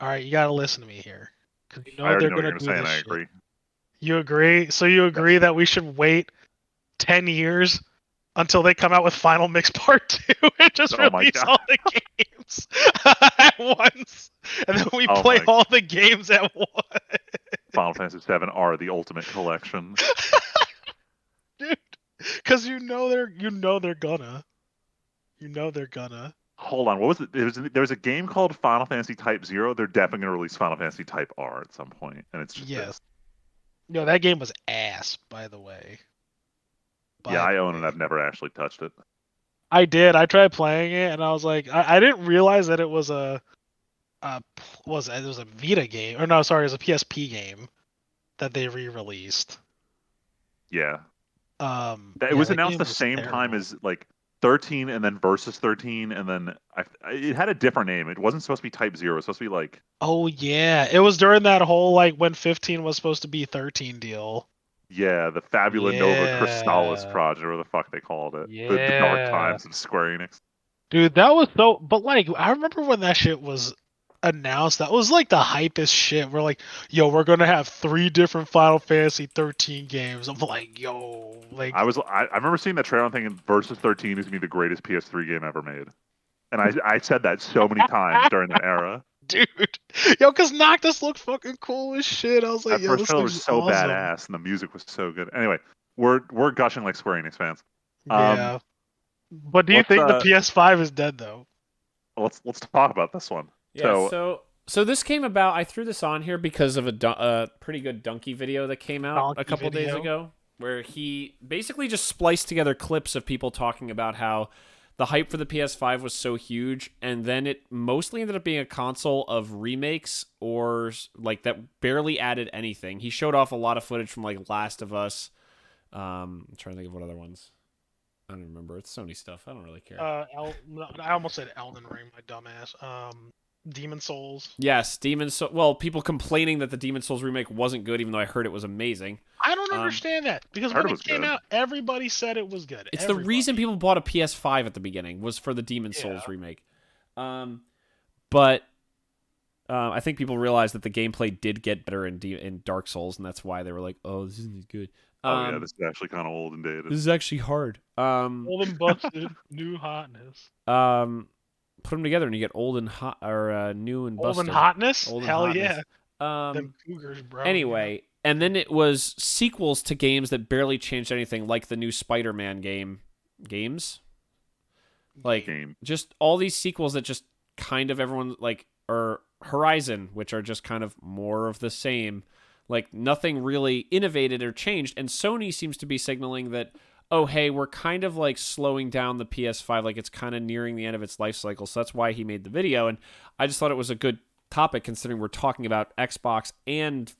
All right, you gotta listen to me here, because you I know already they're know what gonna you're do going to this say, and I shit. agree. You agree? So you agree that we should wait 10 years until they come out with Final Mix Part 2 and just Oh my release God. all the games at once, and then we Oh play my- all the games at once, Final Fantasy 7R, the Ultimate Collection. dude? Because you know they're gonna. Hold on, what was it? There was a game called Final Fantasy Type 0. They're definitely going to release Final Fantasy Type R at some point, and it's just Yes. this. No, that game was ass, by the way. Yeah, I own it. I've never actually touched it. I did. I tried playing it, and I was like, I didn't realize that it was it was a Vita game, or no, sorry, it was a PSP game that they re-released. Yeah. It Yeah, was that announced game the was same time terrible. as like 13 and then Versus 13, and then it had a different name. It wasn't supposed to be Type 0. It was supposed to be like, Oh yeah, it was during that whole like when 15 was supposed to be 13 deal. yeah, the Fabula Nova Crystallis Yeah. project, or the fuck they called it. The Yeah. dark times of Square Enix. Dude, that was so. But like, I remember when that shit was announced. That was like the hypest shit. We're like, yo, we're gonna have 3 different Final Fantasy 13 games. I'm like, yo, like, I remember seeing that trailer and thinking Versus 13 is going to be the greatest PS3 game ever made. And I said that so many times during that era. dude, yo, cause Noctis looked fucking cool as shit. I was like, That yo, first this trailer looks was so awesome. badass, and the music was so good. Anyway, we're gushing like Square Enix fans. Yeah. But do you let's, think the PS5 is dead though? Let's talk about this one. Yeah, so this came about. I threw this on here because of a pretty good Donkey video that came out Donkey a couple days video? ago, where he basically just spliced together clips of people talking about how the hype for the PS5 was so huge, and then it mostly ended up being a console of remakes or like that barely added anything. He showed off a lot of footage from like Last of Us. I'm trying to think of what other ones. I don't remember. It's Sony stuff. I don't really care. I almost said Elden Ring, my dumbass. Demon Souls. Yes, Demon Souls. Well, people complaining that the Demon Souls remake wasn't good, even though I heard it was amazing. I don't understand that because heard when it it was came good. out, everybody said it was good. It's the reason people bought a PS5 at the beginning was for the Demon Yeah. Souls remake. But I think people realized that the gameplay did get better in Dark Souls, and that's why they were like, "Oh, this isn't as good." Oh yeah, this is actually kind of old and dated. This is actually hard. Old and busted, new hotness. Put them together and you get old and hot, or new and Old busted. and hotness? Old and Hell hotness. yeah. Them cougars, bro. Anyway, and then it was sequels to games that barely changed anything, like the new Spider-Man games. Like, Game. just all these sequels that just kind of everyone, like, or Horizon, which are just kind of more of the same. Like, nothing really innovated or changed, and Sony seems to be signaling that, oh, hey, we're kind of, like, slowing down the PS5, like, it's kind of nearing the end of its life cycle, so that's why he made the video, and I just thought it was a good topic, considering we're talking about Xbox and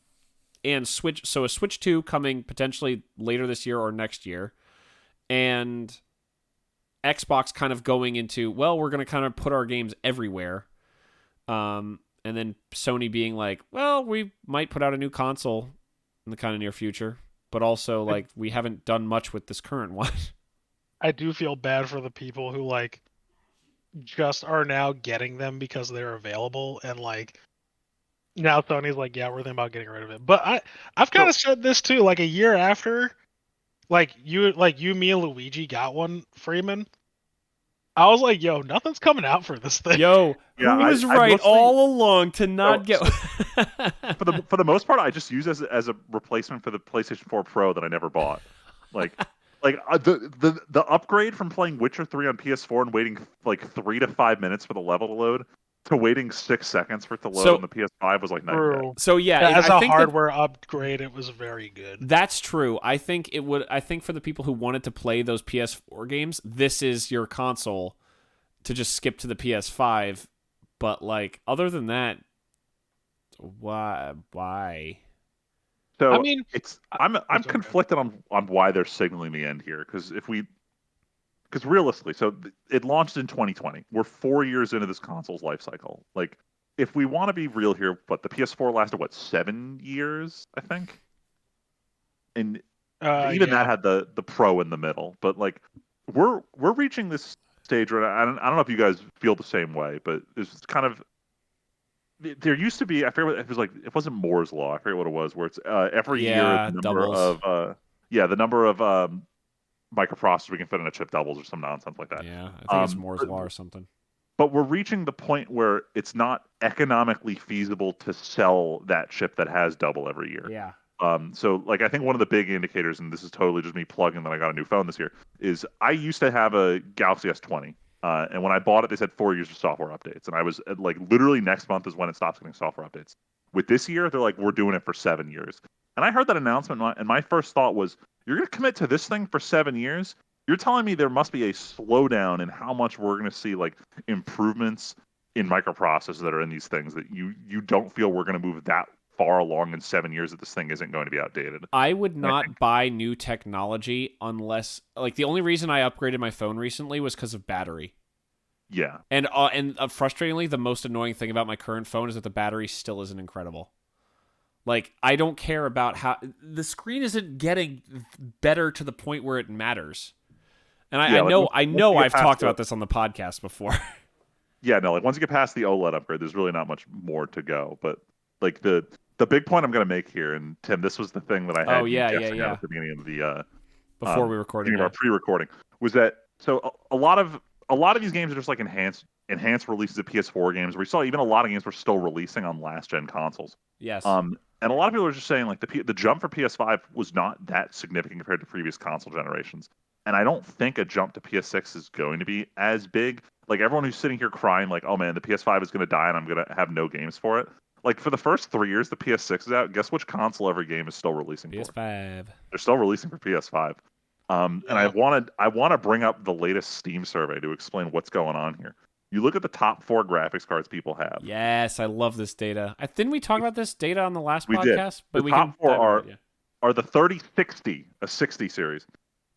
Switch, so a Switch 2 coming potentially later this year or next year, and Xbox kind of going into, well, we're going to kind of put our games everywhere, and then Sony being like, well, we might put out a new console in the kind of near future, but also, like, we haven't done much with this current one. I do feel bad for the people who, like, just are now getting them because they're available, and, like, now Sony's like, yeah, we're thinking about getting rid of it. But I've kind of said this too, like, a year after, like you, me and Luigi got one, Freeman. I was like, yo, nothing's coming out for this thing. Yo, Yeah, who was I right mostly- all along to not get... For the most part, I just use it as a replacement for the PlayStation 4 Pro that I never bought. Like the upgrade from playing Witcher 3 on PS4 and waiting like 3 to 5 minutes for the level to load to waiting 6 seconds for it to load So- on the PS5 was like night and day. So yeah, As I a think that- hardware upgrade, it was very good. that's true. I think it would. I think for the people who wanted to play those PS4 games, this is your console to just skip to the PS5. But like other than that, why? So I mean, I'm okay. conflicted on why they're signaling the end here because realistically, it launched in 2020. We're 4 years into this console's life cycle. Like, if we want to be real here, but the PS4 lasted 7 years, I think, and even that Yeah. had the Pro in the middle. But like, we're reaching this stage where I don't know if you guys feel the same way, but it's kind of there used to be, I forget what it was, like it wasn't Moore's law, I forget what it was, where it's every year Yeah, the number doubles. of the number of microprocessors we can fit in a chip doubles or some nonsense like that. Yeah, I think it's Moore's law or something. But we're reaching the point where it's not economically feasible to sell that chip that has double every year. Yeah. So like I think one of the big indicators, and this is totally just me plugging that I got a new phone this year, is I used to have a Galaxy S20. And when I bought it, they said 4 years of software updates. And I was like, literally next month is when it stops getting software updates. With this year, they're like, we're doing it for 7 years. And I heard that announcement, and my first thought was, you're going to commit to this thing for 7 years? You're telling me there must be a slowdown in how much we're going to see like improvements in microprocessors that are in these things that you don't feel we're going to move that far along in 7 years that this thing isn't going to be outdated. I would And I not think, buy new technology unless like the only reason I upgraded my phone recently was because of battery. yeah, And frustratingly, the most annoying thing about my current phone is that the battery still isn't incredible. Like, I don't care about how the screen isn't getting better to the point where it matters. And yeah, like I once know you get I've past talked the, about this on the podcast before. yeah, no, like once you get past the OLED upgrade, there's really not much more to go. But like the big point I'm going to make here, and Tim, this was the thing that I Oh had you yeah, yeah, guessing at yeah. the beginning of the Before we recorded, beginning of our pre-recording, was that a lot of these games are just like enhanced releases of PS4 games. We saw even a lot of games were still releasing on last gen consoles. yes, And a lot of people are just saying like the jump for PS5 was not that significant compared to previous console generations. And I don't think a jump to PS6 is going to be as big. Like everyone who's sitting here crying like, "Oh man, the PS5 is going to die and I'm going to have no games for it." Like for the first 3 years the PS6 is out, guess which console every game is still releasing for? PS5. They're still releasing for PS5. And Yeah. I want to bring up the latest Steam survey to explain what's going on here. You look at the top 4 graphics cards people have. Yes, I love this data. Didn't we talk about this data on the last We did. podcast? The But we top can 4 dive into it. Yeah. are the 3060, a 60 series,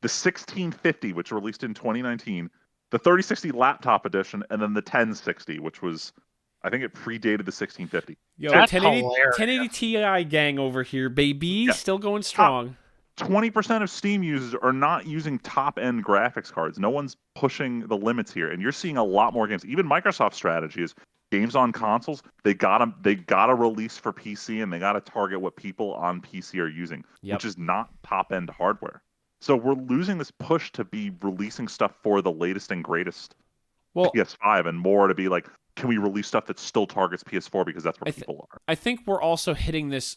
the 1650, which released in 2019, the 3060 laptop edition, and then the 1060, which was, I think it predated the 1650. Yo, That's 1080, hilarious. 1080 Ti gang over here, baby. Yeah. Still going strong. 20% of Steam users are not using top-end graphics cards. No one's pushing the limits here, and you're seeing a lot more games. Even Microsoft's strategy is games on consoles. They gotta release for PC, and they gotta target what people on PC are using, Yep. which is not top-end hardware. So we're losing this push to be releasing stuff for the latest and greatest Well, PS5, and more to be like, can we release stuff that still targets PS4 because that's where people are. I think we're also hitting this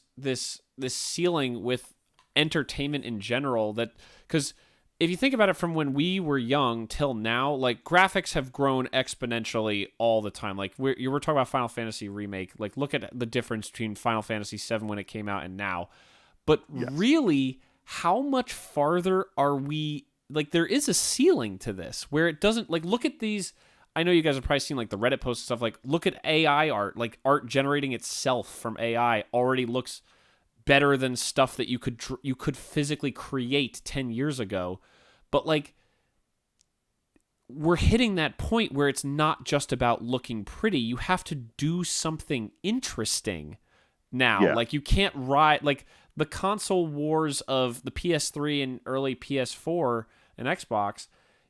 ceiling with entertainment in general, that because if you think about it from when we were young till now, like graphics have grown exponentially all the time. Like you were talking about Final Fantasy Remake, like look at the difference between Final Fantasy VII when it came out and now. But Yes. really, how much farther are we? Like there is a ceiling to this where it doesn't, like, look at these. I know you guys have probably seen like the Reddit posts and stuff. Like, look at AI art. Like, art generating itself from AI already looks better than stuff that you could physically create 10 years ago. But like, we're hitting that point where it's not just about looking pretty. You have to do something interesting now. Yeah. Like, you can't ride like the console wars of the PS3 and early PS4 and Xbox.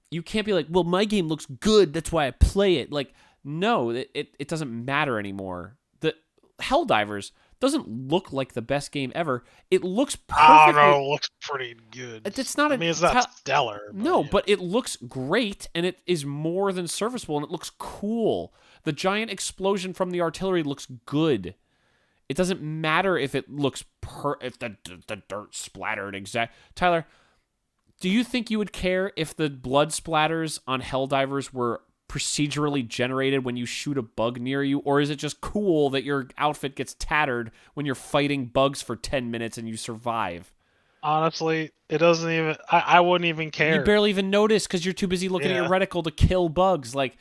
You can't be like, well, my game looks good, that's why I play it. Like, no, it doesn't matter anymore. The Helldivers doesn't look like the best game ever. It looks perfectly. I don't know. It looks pretty good. It's not. I mean, it's not stellar. No, yeah. but it looks great, and it is more than serviceable, and it looks cool. The giant explosion from the artillery looks good. It doesn't matter if it looks if the dirt splattered exact. Tyler, do you think you would care if the blood splatters on Helldivers were procedurally generated when you shoot a bug near you, or is it just cool that your outfit gets tattered when you're fighting bugs for 10 minutes and you survive? Honestly, it doesn't even. I wouldn't even care. You barely even notice because you're too busy looking at your reticle to kill bugs. Like,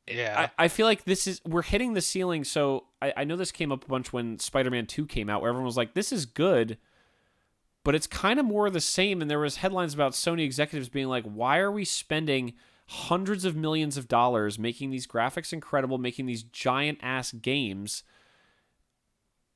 Yeah. I feel like we're hitting the ceiling. So I know this came up a bunch when Spider-Man 2 came out, where everyone was like, this is good, but it's kind of more of the same. And there was headlines about Sony executives being like, why are we spending hundreds of millions of dollars making these graphics incredible, making these giant ass games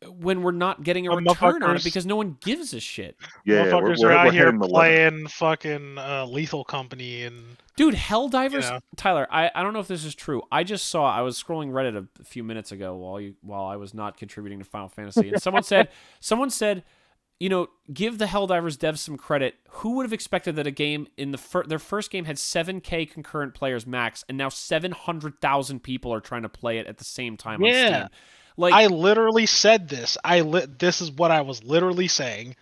when we're not getting a But return on it motherfuckers- because no one gives a shit? Yeah, Motherfuckers are out we're here hitting the limit. playing fucking Lethal Company and Dude, Helldivers, Yeah. Tyler, I don't know if this is true. I was scrolling Reddit a few minutes ago while I was not contributing to Final Fantasy, and someone said, give the Helldivers devs some credit. Who would have expected that a game in their first game had 7K concurrent players max, and now 700,000 people are trying to play it at the same time on Yeah. Steam? Like, I literally said this. This is what I was literally saying.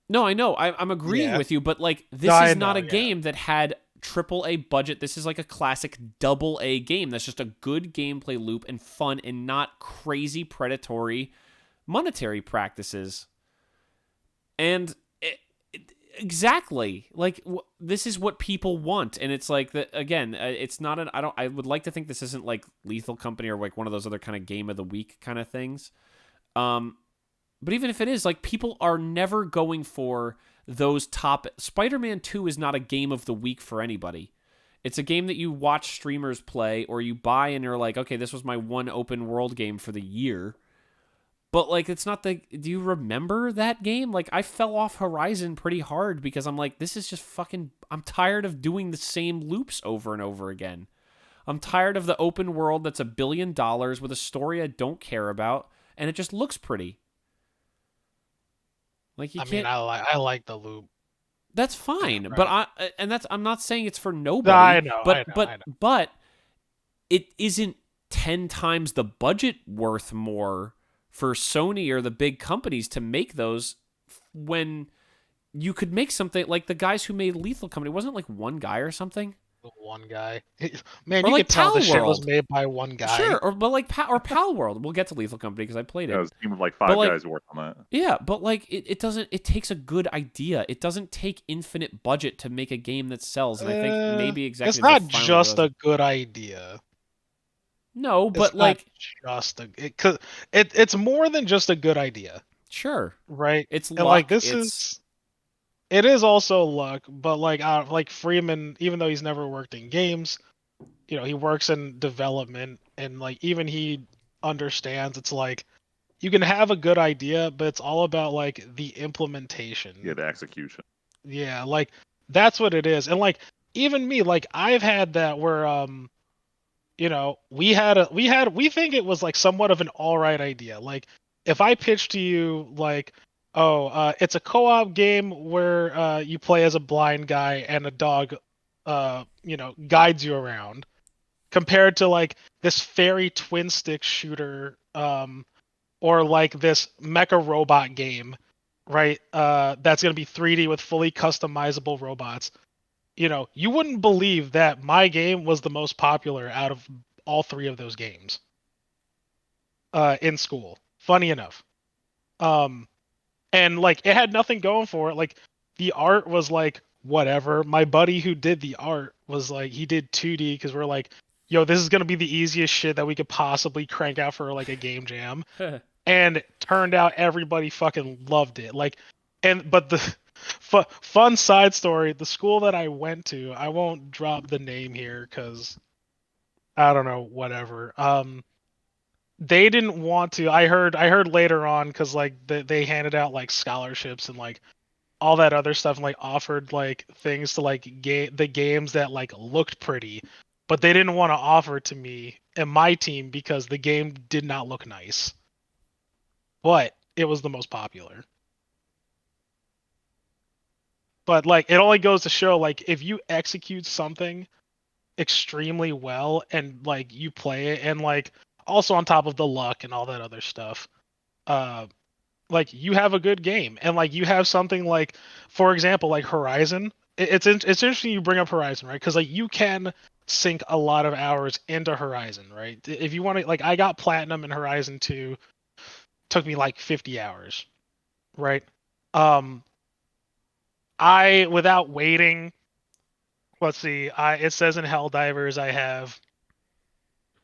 no, I know. I'm agreeing Yeah. with you, but like this No, I is not know, a yeah. game that had triple A budget. This is like a classic double A game. That's just a good gameplay loop and fun and not crazy predatory monetary practices. And exactly, like this is what people want, and it's like that again. It's not an. I would like to think this isn't like Lethal Company or like one of those other kind of game of the week kind of things. But even if it is, like, people are never going for those top. Spider-Man 2 is not a game of the week for anybody. It's a game that you watch streamers play or you buy and you're like, okay, this was my one open world game for the year. But, like, it's not the. Do you remember that game? Like, I fell off Horizon pretty hard because I'm like, this is just fucking. I'm tired of doing the same loops over and over again. I'm tired of the open world that's $1 billion with a story I don't care about and it just looks pretty. Like I mean, I like the loop. that's fine, Yeah, but I'm not saying it's for nobody. I know, but I know. but it isn't 10 times the budget worth more for Sony or the big companies to make those when you could make something like the guys who made Lethal Company. Wasn't it like one guy or something? The one guy. Man, Or you like could tell the shit was Palworld. made by one guy. Sure, or like Pal World. We'll get to Lethal Company because I played it. It was a team of like 5 But, like, guys who worked on that. Yeah, but like it doesn't. It takes a good idea. It doesn't take infinite budget to make a game that sells. And I think maybe executives. It's not have finally just realized- a good idea. No, but It's like not just it's more than just a good idea, sure, right? it's And luck. like this it's it is also luck, but like Freeman, even though he's never worked in games, he works in development, and like even he understands it's like you can have a good idea, but it's all about like the implementation. Yeah, the execution. Yeah, like that's what it is. And like even me, like I've had that where we think it was like somewhat of an all right idea. Like if I pitch to you like, it's a co-op game where you play as a blind guy and a dog guides you around, compared to like this fairy twin stick shooter or like this mecha robot game, right? That's going to be 3D with fully customizable robots. You wouldn't believe that my game was the most popular out of all 3 of those games in school. Funny enough. And like it had nothing going for it. Like the art was like whatever. My buddy who did the art was like, he did 2D because we're like, yo, this is going to be the easiest shit that we could possibly crank out for like a game jam. And it turned out everybody fucking loved it. Like, but the fun side story, the school that I went to, I won't drop the name here because I don't know, whatever. They didn't want to. I heard later on because like they handed out like scholarships and like all that other stuff and like offered like things to like the games that like looked pretty, but they didn't want to offer to me and my team because the game did not look nice. But it was the most popular. But like it only goes to show like if you execute something extremely well and like you play it and like also on top of the luck and all that other stuff, like you have a good game and like you have something like, for example, like Horizon. It's interesting you bring up Horizon, right? Because like you can sink a lot of hours into Horizon, right? If you want to, like I got platinum in Horizon 2, took me like 50 hours, right? I without waiting, let's see, it says in Helldivers I have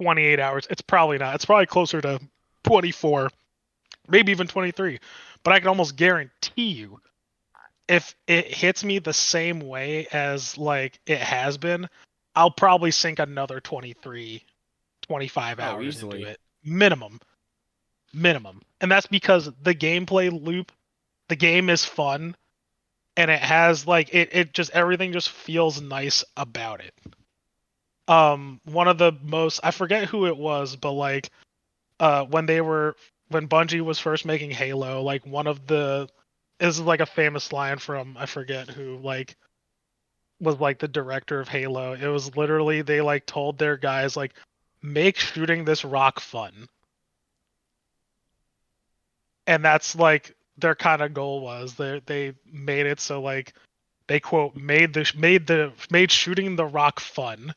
28 hours. It's probably not. It's probably closer to 24, maybe even 23. But I can almost guarantee you, if it hits me the same way as like it has been, I'll probably sink another 23, 25 hours easily. into it. Minimum. And that's because the gameplay loop, the game is fun, and it has like it just everything just feels nice about it. One of the most, I forget who it was, but like when Bungie was first making Halo, like one of the, this is like a famous line from, I forget who, like was like the director of Halo. It was literally, they like told their guys like, make shooting this rock fun. And that's like their kind of goal was. They made it so like they quote made shooting the rock fun.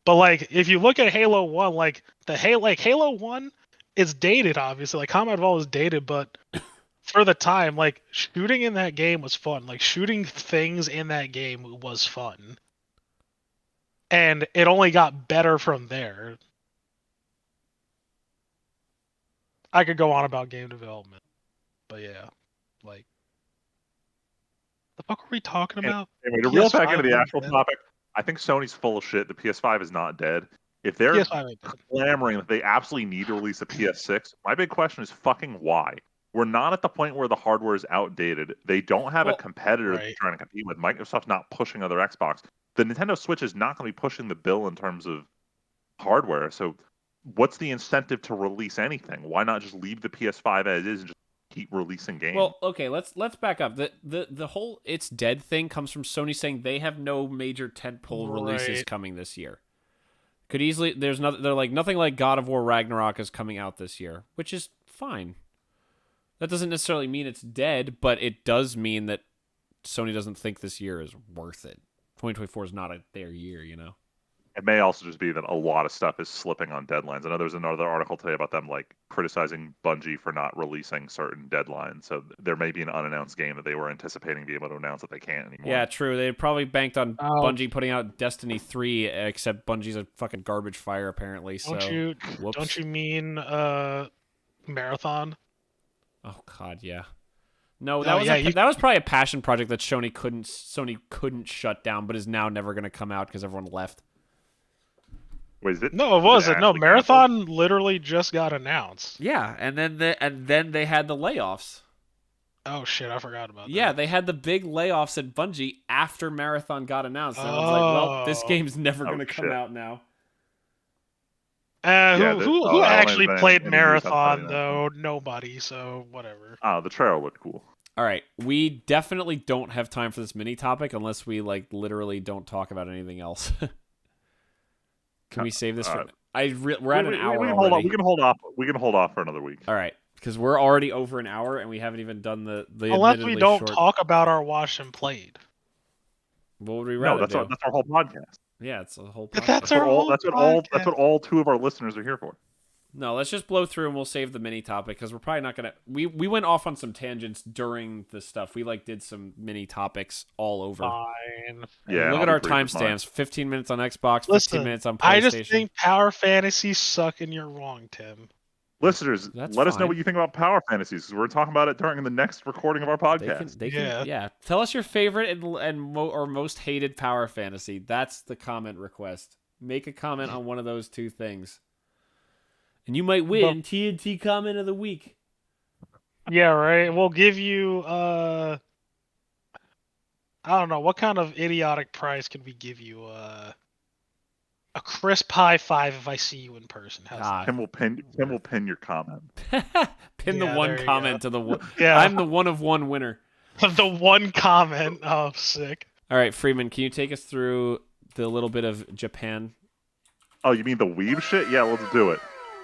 But like if you look at Halo 1, like Halo 1 is dated, obviously. Like Combat Evolved is dated, but for the time, like shooting in that game was fun. Like shooting things in that game was fun. And it only got better from there. I could go on about game development. But yeah. Like, the fuck are we talking about? Anyway, to reel back into the PS5 actual dead? topic, I think Sony's full of shit. The PS5 is not dead. If they're PS5 ain't dead. clamoring that they absolutely need to release a PS6, my big question is fucking why? We're not at the point where the hardware is outdated. They don't have a competitor right. they're trying to compete with. Microsoft's not pushing other Xbox. The Nintendo Switch is not going to be pushing the bill in terms of hardware. So what's the incentive to release anything? Why not just leave the PS5 as is and just keep releasing games? Well, okay, let's back up. The whole "it's dead" thing comes from Sony saying they have no major tentpole releases coming this year. Could easily they're like nothing like God of War Ragnarok is coming out this year, which is fine. That doesn't necessarily mean it's dead, but it does mean that Sony doesn't think this year is worth it. 2024 is not their year, you know. It may also just be that a lot of stuff is slipping on deadlines. I know there's another article today about them like criticizing Bungie for not releasing certain deadlines. So there may be an unannounced game that they were anticipating being able to announce that they can't anymore. Yeah, true. They probably banked on Bungie putting out Destiny 3, except Bungie's a fucking garbage fire apparently. Don't you mean Marathon? Oh God, yeah. No, that was probably a passion project that Sony couldn't shut down, but is now never going to come out because everyone left. Wait, is it? No, it wasn't. No, Marathon literally just got announced. Yeah, and then they had the layoffs. Oh shit, I forgot about that. Yeah, they had the big layoffs at Bungie after Marathon got announced. And I was like, well, this game's never going to come out now. Who actually played Marathon though? Nobody, so whatever. Oh, the trailer looked cool. All right, we definitely don't have time for this mini topic unless we like literally don't talk about anything else. Can we save this for? We're at an hour already. We can hold off. We can hold off for another week. All right, because we're already over an hour and we haven't even done the unless we don't talk about our watched and played. What would we rather do? That's our whole podcast. Yeah, it's a whole podcast. That's what all two of our listeners are here for. No, let's just blow through and we'll save the mini topic because we're probably not gonna. We went off on some tangents during the stuff. We like did some mini topics all over. Fine. Yeah. Look at our timestamps: 15 minutes on Xbox, 15 minutes on PlayStation. I just think Power Fantasy suck, and you're wrong, Tim. Listeners, let us know what you think about Power Fantasies because we're talking about it during the next recording of our podcast. They can, tell us your favorite or most hated Power Fantasy. That's the comment request. Make a comment on one of those two things. And you might win TNT Comment of the Week. Yeah, right. We'll give you, I don't know, what kind of idiotic prize can we give you? A crisp high five if I see you in person. Tim will pin your comment. Pin the one comment to the one. Yeah. I'm the one of one winner. The one comment. Oh, sick. All right, Freeman, can you take us through the little bit of Japan? Oh, you mean the Weeb shit? Yeah, let's do it.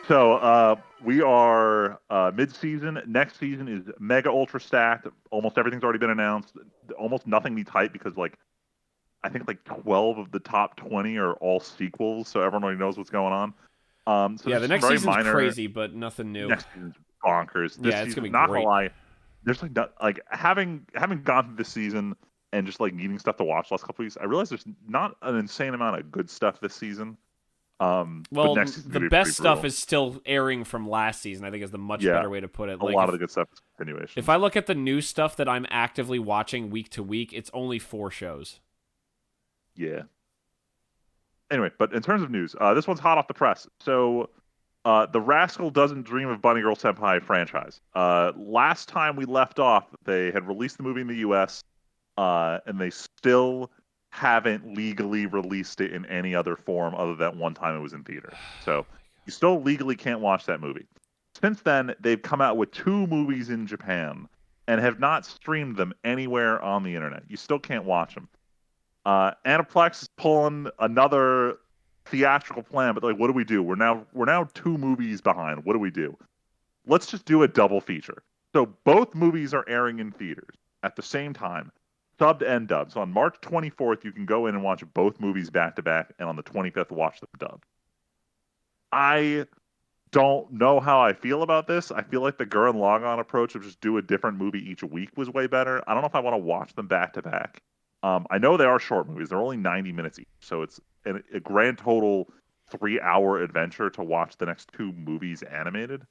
So we are mid-season. Next season is mega ultra stacked. Almost everything's already been announced. Almost nothing needs hype because I think 12 of the top 20 are all sequels, so everyone already knows what's going on. So yeah, the next season's crazy, but nothing new. Next season's bonkers. Yeah, it's gonna be not great. Gonna lie, there's having gone through this season and just needing stuff to watch the last couple weeks. I realized there's not an insane amount of good stuff this season. But Well, next season's the gonna be best pretty stuff brutal. is still airing from last season. I think is the much Yeah, better way to put it. a Like lot of the good stuff is continuation. if I look at the new stuff that I'm actively watching week to week, it's only 4 shows. Yeah. Anyway, but in terms of news, this one's hot off the press. So, the Rascal Doesn't Dream of Bunny Girl Senpai franchise. Last time we left off, they had released the movie in the U.S., and they still haven't legally released it in any other form other than one time it was in theater. So, you still legally can't watch that movie. Since then, they've come out with 2 movies in Japan and have not streamed them anywhere on the internet. You still can't watch them. Aniplex is pulling another theatrical plan, but like, what do we do? We're now 2 movies behind. What do we do? Let's just do a double feature. So both movies are airing in theaters at the same time, subbed and dubbed. So on March 24th, you can go in and watch both movies back to back, and on the 25th, watch them dubbed. I don't know how I feel about this. I feel like the Gurren Lagann approach of just do a different movie each week was way better. I don't know if I want to watch them back to back. I know they are short movies. They're only 90 minutes each, so it's a grand total 3-hour adventure to watch the next 2 movies animated.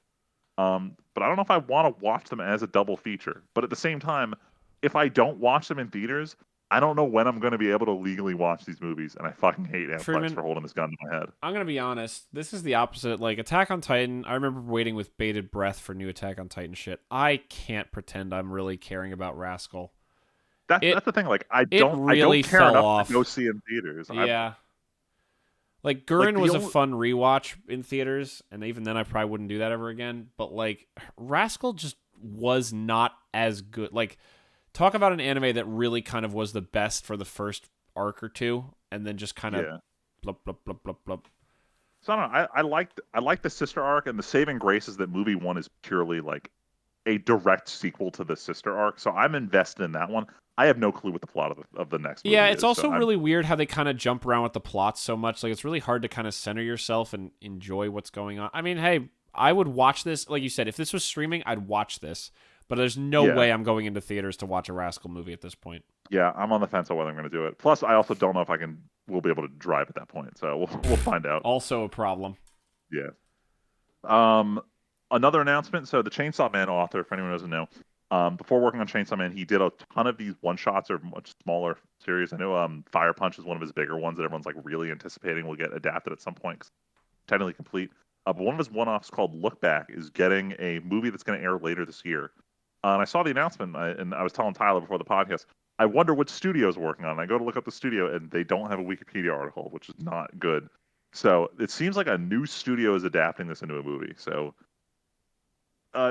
But I don't know if I want to watch them as a double feature. But at the same time, if I don't watch them in theaters, I don't know when I'm going to be able to legally watch these movies, and I fucking hate Aniplex Freeman, for holding this gun to my head. I'm gonna be honest. This is the opposite. Like Attack on Titan, I remember waiting with bated breath for new Attack on Titan shit. I can't pretend I'm really caring about Rascal. That's the thing. Like I really don't care fell enough off. to go see in theaters. Yeah. Like Gurren was a only... fun rewatch in theaters, and even then I probably wouldn't do that ever again. But like Rascal just was not as good. Like talk about an anime that really kind of was the best for the first arc or 2, and then just kind of blub blub blub blub blub. So I don't know. I like the sister arc, and the saving grace is that movie 1 is purely like a direct sequel to the sister arc. So I'm invested in that one. I have no clue what the plot of the next movie is. Yeah, it's also really weird how they kind of jump around with the plots so much. Like, it's really hard to kind of center yourself and enjoy what's going on. I mean, hey, I would watch this. Like you said, if this was streaming, I'd watch this. But there's no way I'm going into theaters to watch a Rascal movie at this point. Yeah, I'm on the fence on whether I'm going to do it. Plus, I also don't know if we'll be able to drive at that point. So we'll find out. Also a problem. Yeah. Another announcement. So the Chainsaw Man author, for anyone who doesn't know, before working on Chainsaw Man, he did a ton of these one-shots or much smaller series. I know Fire Punch is one of his bigger ones that everyone's like really anticipating will get adapted at some point, 'cause it's technically complete. But one of his one-offs called Look Back is getting a movie that's going to air later this year. And I saw the announcement, and I was telling Tyler before the podcast, I wonder what studio is working on. And I go to look up the studio, and they don't have a Wikipedia article, which is not good. So it seems like a new studio is adapting this into a movie. So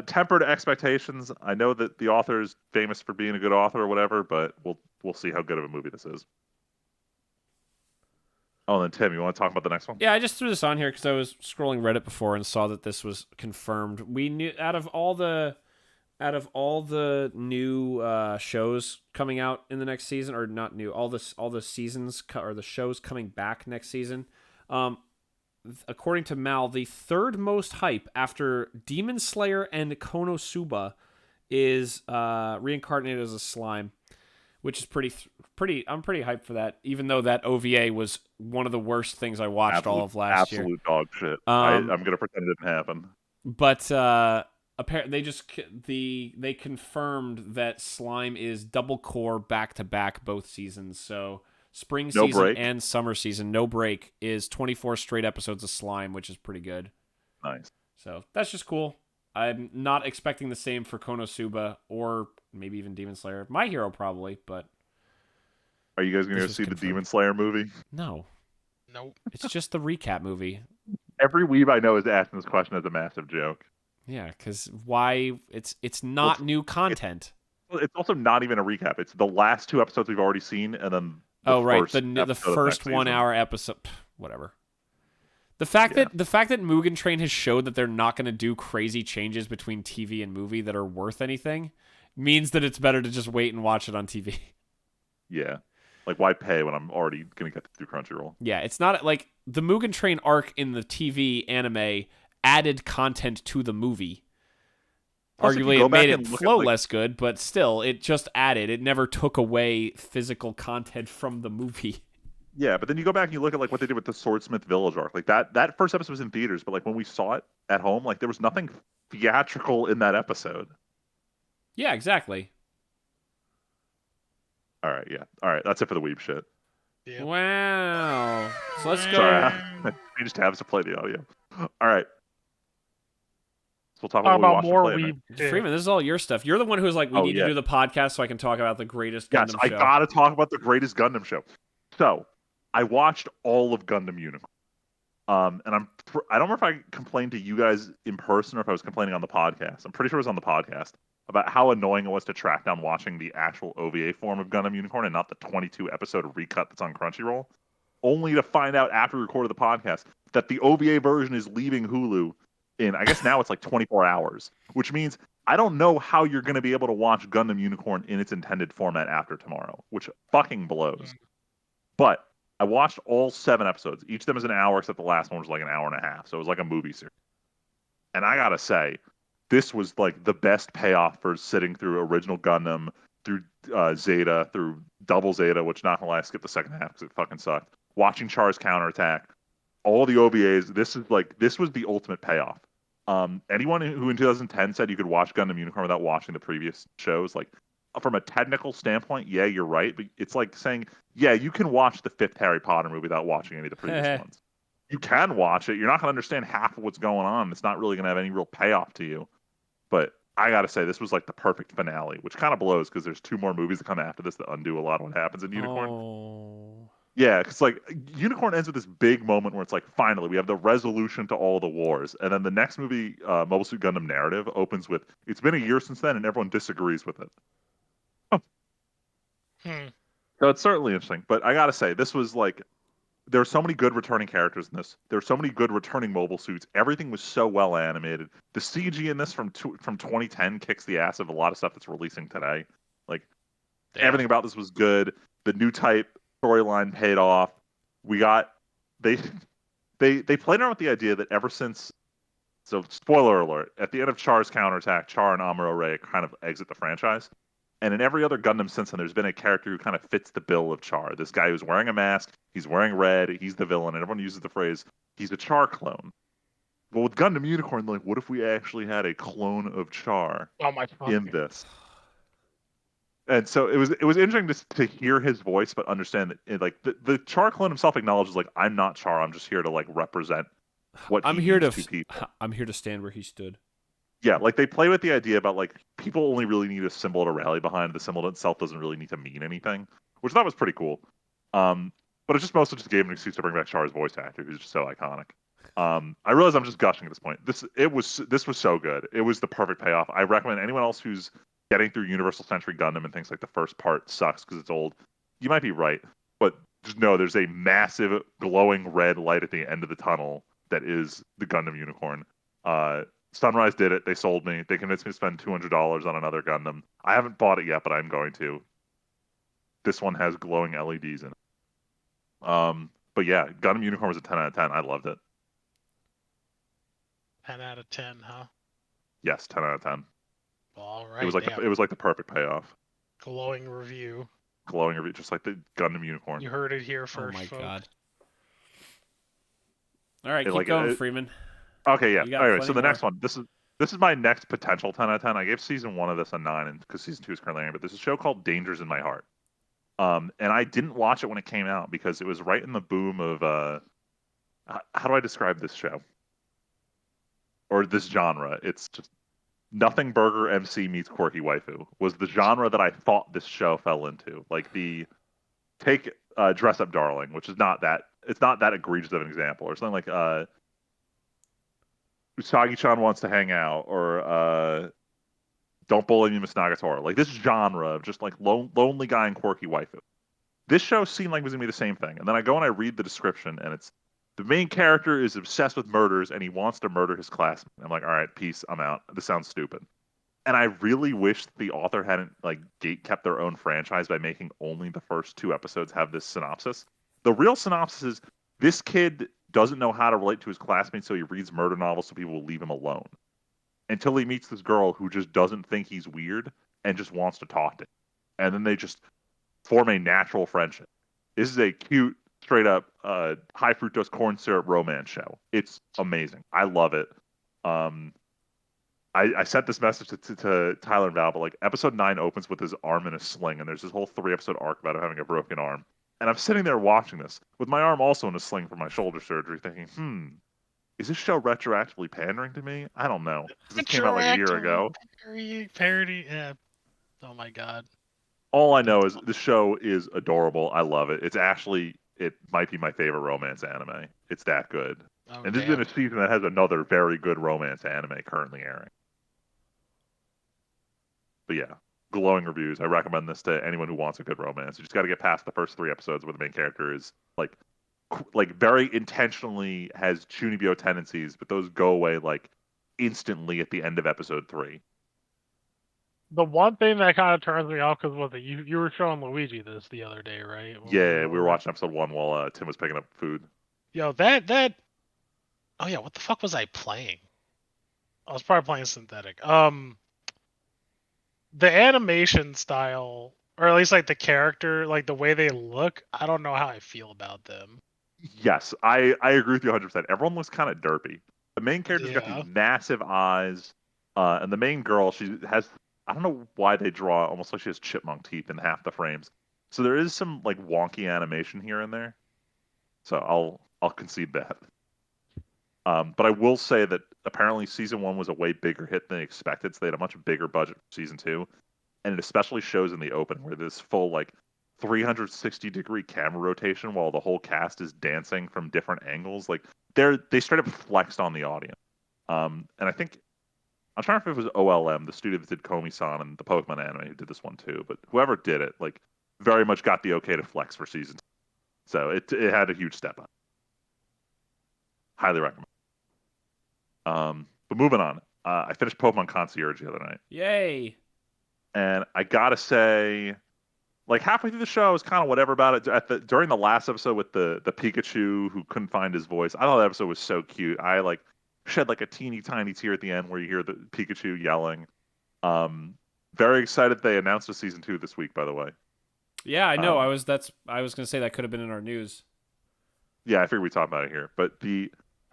tempered expectations. I know that the author is famous for being a good author or whatever, but we'll see how good of a movie this is. Oh, and then Tim, you want to talk about the next one? Yeah, I just threw this on here because I was scrolling Reddit before and saw that this was confirmed. We knew out of all the new shows coming out in the next season, or not new, all the seasons or the shows coming back next season. According to Mal, the third most hype after Demon Slayer and Konosuba is reincarnated as a slime, which is pretty. I'm pretty hyped for that. Even though that OVA was one of the worst things I watched all of last year. Absolute dog shit. I'm gonna pretend it didn't happen. But apparently they confirmed that Slime is double core back to back both seasons. So spring season and summer season, no break, is 24 straight episodes of Slime, which is pretty good. Nice. So that's just cool. I'm not expecting the same for Konosuba or maybe even Demon Slayer. My Hero probably, but are you guys going to go see the Demon Slayer movie? No. Nope. It's just the recap movie. Every weeb I know is asking this question as a massive joke. Yeah, because why? It's not new content. It's also not even a recap. It's the last 2 episodes we've already seen, and then the first 1 hour episode. Whatever. The fact that Mugen Train has showed that they're not going to do crazy changes between TV and movie that are worth anything means that it's better to just wait and watch it on TV. Yeah. Like, why pay when I'm already going to get through Crunchyroll? Yeah, it's not like the Mugen Train arc in the TV anime added content to the movie. Plus, arguably, it made it flow less good, but still, it just added. It never took away physical content from the movie. Yeah, but then you go back and you look at like what they did with the Swordsmith Village arc. Like that first episode was in theaters, but like when we saw it at home, like there was nothing theatrical in that episode. Yeah, exactly. All right, yeah. All right, that's it for the Weeb shit. Yeah. Wow. So let's Sorry, go. I changed tabs to play the audio. All right. So we'll talk about Talk what we about watched and more played, right? weeb shit. Freeman, this is all your stuff. You're the one who was like, we Oh, need to yeah. do the podcast so I can talk about the greatest Yes, Gundam I show. gotta talk about the greatest Gundam show. So, I watched all of Gundam Unicorn. And I don't remember if I complained to you guys in person or if I was complaining on the podcast. I'm pretty sure it was on the podcast about how annoying it was to track down watching the actual OVA form of Gundam Unicorn and not the 22 episode recut that's on Crunchyroll. Only to find out after we recorded the podcast that the OVA version is leaving Hulu in, I guess now it's like 24 hours, which means I don't know how you're going to be able to watch Gundam Unicorn in its intended format after tomorrow, which fucking blows. But I watched all 7 episodes. Each of them is an hour, except the last one was like an hour and a half. So it was like a movie series. And I gotta say, this was like the best payoff for sitting through original Gundam, through Zeta, through Double Zeta, which not gonna lie, I skipped the second half because it fucking sucked. Watching Char's counterattack, all the OVAs. This was the ultimate payoff. Anyone who in 2010 said you could watch Gundam Unicorn without watching the previous shows, like from a technical standpoint, yeah, you're right. But it's like saying, yeah, you can watch the 5th Harry Potter movie without watching any of the previous ones. You can watch it. You're not going to understand half of what's going on. It's not really going to have any real payoff to you. But I got to say, this was like the perfect finale, which kind of blows because there's 2 more movies that come after this that undo a lot of what happens in Unicorn. Oh. Yeah, because like Unicorn ends with this big moment where it's like, finally, we have the resolution to all the wars. And then the next movie, Mobile Suit Gundam Narrative, opens with, it's been a year since then and everyone disagrees with it. So it's certainly interesting. But I got to say, this was like, there are so many good returning characters in this. There are so many good returning mobile suits. Everything was so well animated. The CG in this from 2010 kicks the ass of a lot of stuff that's releasing today. Like everything about this was good. The new type storyline paid off. We got they played around with the idea that ever since, so spoiler alert, at the end of Char's counterattack, Char and Amuro Ray kind of exit the franchise. And in every other Gundam since then, there's been a character who kind of fits the bill of Char. This guy who's wearing a mask, he's wearing red, he's the villain, and everyone uses the phrase, he's a Char clone. Well, with Gundam Unicorn, like, what if we actually had a clone of Char in this? And so it was interesting to hear his voice, but understand that like the Char clone himself acknowledges like, I'm not Char, I'm just here to like represent what he means to people. I'm here to stand where he stood. Yeah, like they play with the idea about like people only really need a symbol to rally behind. The symbol itself doesn't really need to mean anything, which I thought was pretty cool. But it just mostly just gave an excuse to bring back Char's voice actor, who's just so iconic. I realize I'm just gushing at this point. This was so good. It was the perfect payoff. I recommend anyone else who's getting through Universal Century Gundam and thinks like the first part sucks because it's old. You might be right, but just know there's a massive glowing red light at the end of the tunnel that is the Gundam Unicorn. Sunrise did it. They sold me. They convinced me to spend $200 on another Gundam. I haven't bought it yet, but I'm going to. This one has glowing LEDs in it. But yeah, Gundam Unicorn was a 10 out of 10. I loved it. 10 out of 10, huh? Yes, 10 out of 10. All right. It was like the perfect payoff. Glowing review. Glowing review, just like the Gundam Unicorn. You heard it here first, Oh my folks. god. All right, keep like, going, Freeman. Okay, yeah. Anyway, so the more. next one. This is my next potential 10 out of 10. I gave season 1 of this a 9 because season 2 is currently airing, but there's a show called Dangers in My Heart. And I didn't watch it when it came out because it was right in the boom of how do I describe this show? Or this genre? It's just Nothing Burger MC meets Quirky Waifu was the genre that I thought this show fell into. Like the take Dress Up Darling, which is not that egregious of an example, or something like Usagi-chan Wants to Hang Out, or Don't Bully Me, Miss Nagatoro. Like this genre of just like lonely guy and quirky waifu. This show seemed like it was gonna be the same thing, and then I go and I read the description, and it's the main character is obsessed with murders and he wants to murder his classmate. I'm like, all right, peace, I'm out. This sounds stupid. And I really wish the author hadn't like gate kept their own franchise by making only the first 2 episodes have this synopsis. The real synopsis is this kid doesn't know how to relate to his classmates, so he reads murder novels so people will leave him alone. Until he meets this girl who just doesn't think he's weird and just wants to talk to him. And then they just form a natural friendship. This is a cute, straight up high fructose corn syrup romance show. It's amazing. I love it. I sent this message to Tyler and Val, but like episode 9 opens with his arm in a sling, and there's this whole 3-episode arc about him having a broken arm. And I'm sitting there watching this with my arm also in a sling from my shoulder surgery, thinking, is this show retroactively pandering to me? I don't know. This came out like a year ago. Parody. Yeah. Oh my god. All I know is the show is adorable. I love it. It might be my favorite romance anime. It's that good. Oh, And this damn. is in a season that has another very good romance anime currently airing. But yeah, glowing reviews. I recommend this to anyone who wants a good romance. You just got to get past the first 3 episodes where the main character is like very intentionally has chunibyo tendencies, but those go away like instantly at the end of episode 3. The one thing that kind of turns me off because you were showing Luigi this the other day, right? Yeah, we were watching episode 1 while Tim was picking up food. Yo, that. Oh yeah, what the fuck was I playing? I was probably playing synthetic. The animation style, or at least like the character, like the way they look, I don't know how I feel about them. Yes, I agree with you 100%. Everyone looks kind of derpy. The main character's got Yeah. these massive eyes, and the main girl, she has, I don't know why they draw almost like she has chipmunk teeth in half the frames. So there is some like wonky animation here and there. So I'll concede that. But I will say that apparently season 1 was a way bigger hit than expected, so they had a much bigger budget for season 2, and it especially shows in the open where this full like 360-degree camera rotation while the whole cast is dancing from different angles. Like they straight up flexed on the audience. And I think I'm trying to remember if it was OLM, the studio that did Komi-san and the Pokemon anime, who did this one too. But whoever did it, like, very much got the okay to flex for season 2. So it had a huge step up. Highly recommend. But moving on, I finished Pokemon Concierge the other night, Yay! and I gotta say, like halfway through the show, I was kind of whatever about it. During the last episode with the Pikachu who couldn't find his voice, I thought that episode was so cute. I like shed like a teeny tiny tear at the end where you hear the Pikachu yelling. Very excited they announced a season 2 this week, by the way. Yeah, I know. I was gonna say that could have been in our news. Yeah, I figured we talked about it here. But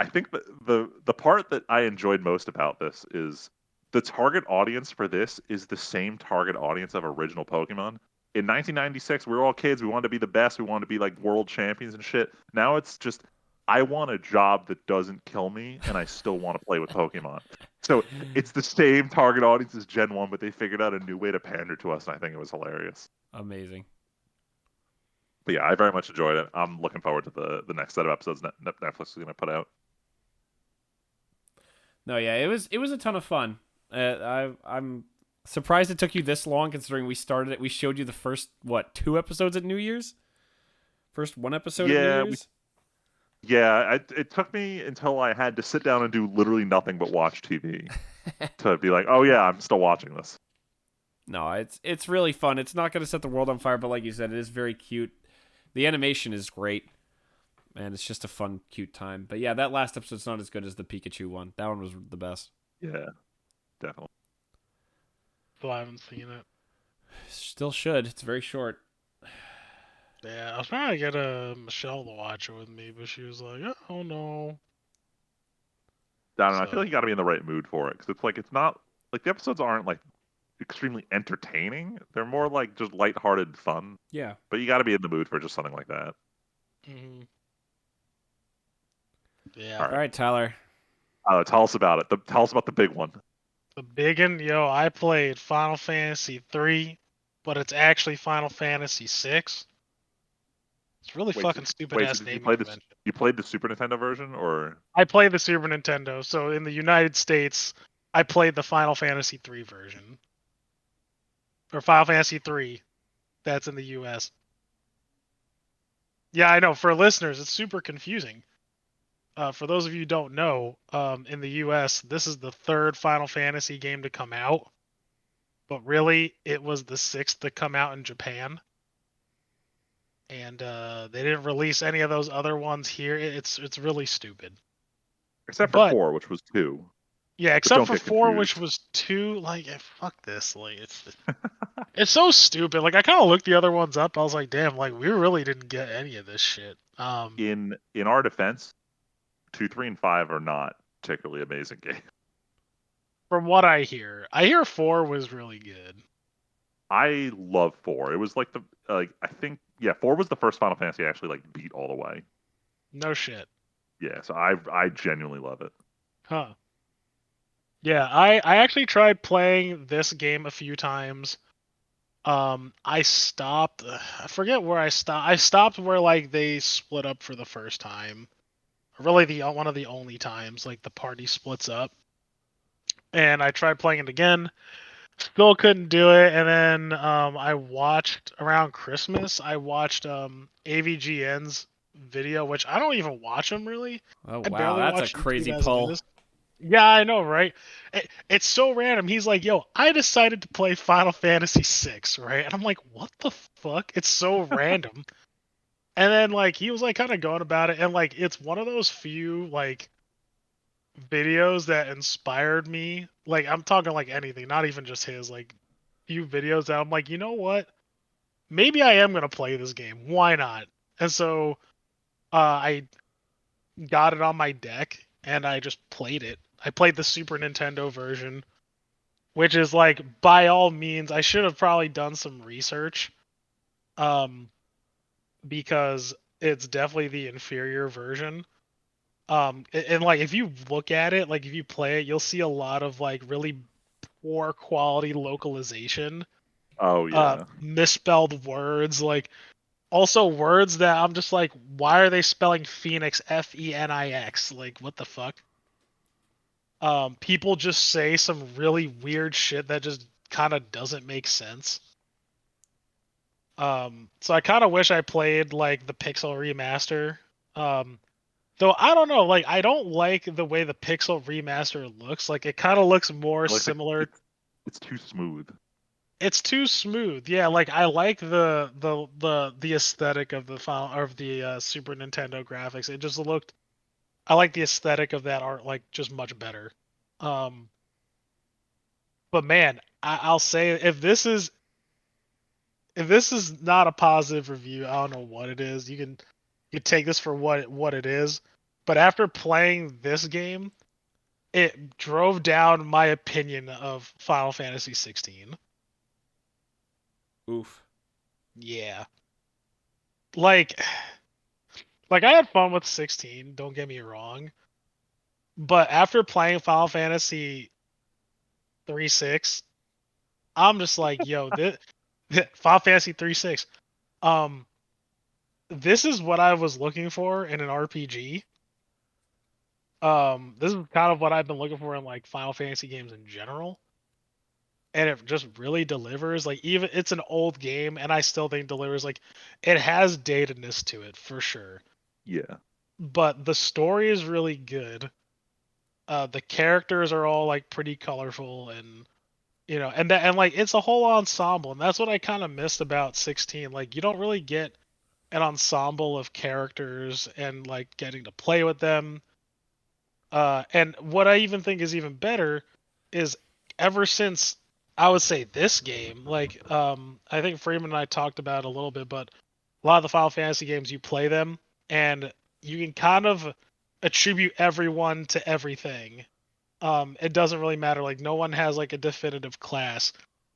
I think the part that I enjoyed most about this is the target audience for this is the same target audience of original Pokemon. In 1996, we were all kids. We wanted to be the best. We wanted to be like world champions and shit. Now it's just, I want a job that doesn't kill me, and I still want to play with Pokemon. So it's the same target audience as Gen 1, but they figured out a new way to pander to us, and I think it was hilarious. Amazing. But yeah, I very much enjoyed it. I'm looking forward to the next set of episodes Netflix is going to put out. No, yeah, it was a ton of fun. I'm surprised it took you this long, considering we started it. We showed you the first 2 episodes at New Year's. First 1 episode at New Year's. It took me until I had to sit down and do literally nothing but watch TV to be like, oh yeah, I'm still watching this. No, it's really fun. It's not going to set the world on fire, but like you said, it is very cute. The animation is great, and it's just a fun, cute time. But yeah, that last episode's not as good as the Pikachu one. That one was the best. Yeah, definitely. Still haven't seen it. Still should. It's very short. Yeah, I was trying to get Michelle to watch it with me, but she was like, "Oh no." I don't know. I feel like you got to be in the right mood for it, because it's not like the episodes aren't like extremely entertaining. They're more like just lighthearted fun. Yeah. But you got to be in the mood for just something like that. Mm-hmm. Yeah. All right, Tyler. Tell us about it. Tell us about the big one. The big one, yo, I played Final Fantasy 3, but it's actually Final Fantasy 6. It's really fucking stupid ass name. You played the Super Nintendo version, or? I played the Super Nintendo. So in the United States, I played the Final Fantasy 3 version. Or Final Fantasy 3. That's in the US. Yeah, I know. For listeners, it's super confusing. For those of you who don't know, in the US, this is the 3rd Final Fantasy game to come out. But really, it was the 6th to come out in Japan. And they didn't release any of those other ones here. It's really stupid. Except for 4, which was 2. Yeah, except for 4, which was 2. Like, fuck this. Like, it's so stupid. Like, I kind of looked the other ones up. I was like, damn, like, we really didn't get any of this shit. In our defense, 2, 3, and 5 are not particularly amazing games. From what I hear 4 was really good. I love 4. It was like I think 4 was the first Final Fantasy I actually like beat all the way. No shit. Yeah, so I genuinely love it. Huh. Yeah, I actually tried playing this game a few times. I stopped. I forget where I stopped. I stopped where like they split up for the first time. Really, the one of the only times like the party splits up. And I tried playing it again. Still couldn't do it. And then I watched around Christmas. I watched AVGN's video, which I don't even watch them really. Oh I wow, barely that's a watch YouTube crazy as it pull. is. Yeah, I know, right? It's so random. He's like, "Yo, I decided to play Final Fantasy VI, right?" And I'm like, "What the fuck?" It's so random. And then like he was like kind of going about it, and like it's one of those few like videos that inspired me. Like I'm talking like anything, not even just his. Like few videos that I'm like, you know what? Maybe I am gonna play this game. Why not? And so I got it on my deck and I just played it. I played the Super Nintendo version, which is like by all means I should have probably done some research um because it's definitely the inferior version. And like if you look at it, like if you play it, you'll see a lot of like really poor quality localization, Oh yeah. misspelled words, like also words that I'm just like, why are they spelling Phoenix Fenix? Like what the fuck? People just say some really weird shit that just kind of doesn't make sense. So I kind of wish I played like the Pixel remaster. Um, though I don't know, like I don't like the way the Pixel remaster looks. Like it kind of looks more It looks like similar. it's too smooth. It's too smooth. Yeah, like I like the aesthetic of the final of the Super Nintendo graphics. It just looked. I like the aesthetic of that art like just much better. Um, but man, I'll say if this is not a positive review, I don't know what it is. You take this for what it is. But after playing this game, it drove down my opinion of Final Fantasy 16. Oof. Yeah. Like like I had fun with 16, don't get me wrong. But after playing Final Fantasy 3-6, I'm just like, yo, this Final Fantasy 3-6. Um this is what I was looking for in an RPG. This is kind of what I've been looking for in like Final Fantasy games in general. And it just really delivers. Like even it's an old game and I still think delivers. Like it has datedness to it for sure. Yeah. But the story is really good. The characters are all like pretty colorful and and like it's a whole ensemble and that's what I kind of missed about 16. Like you don't really get an ensemble of characters and like getting to play with them. And what I even think is even better is ever since I would say this game, like I think Freeman and I talked about it a little bit, but a lot of the Final Fantasy games you play them and you can kind of attribute everyone to everything. It doesn't really matter. Like no one has like a definitive class.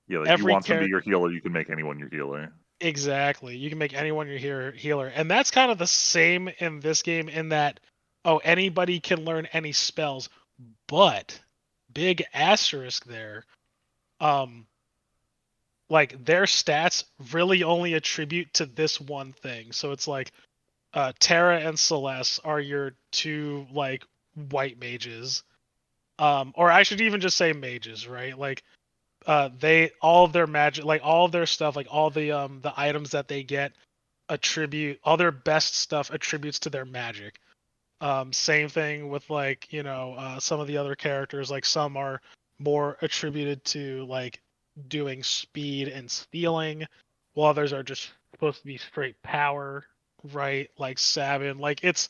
Yeah, like you Every want somebody character your healer, you can make anyone your healer. exactly. You can make anyone your healer. And that's kind of the same in this game in that oh, anybody can learn any spells, but big asterisk there. Um like their stats really only attribute to this one thing. So it's like Terra and Celeste are your two like white mages. Or I should even just say mages, right? Like they all of their magic, like all of their stuff, like all the items that they get attribute all their best stuff attributes to their magic. Same thing with like some of the other characters. Like some are more attributed to like doing speed and stealing, while others are just supposed to be straight power, right? Like Sabin. Like it's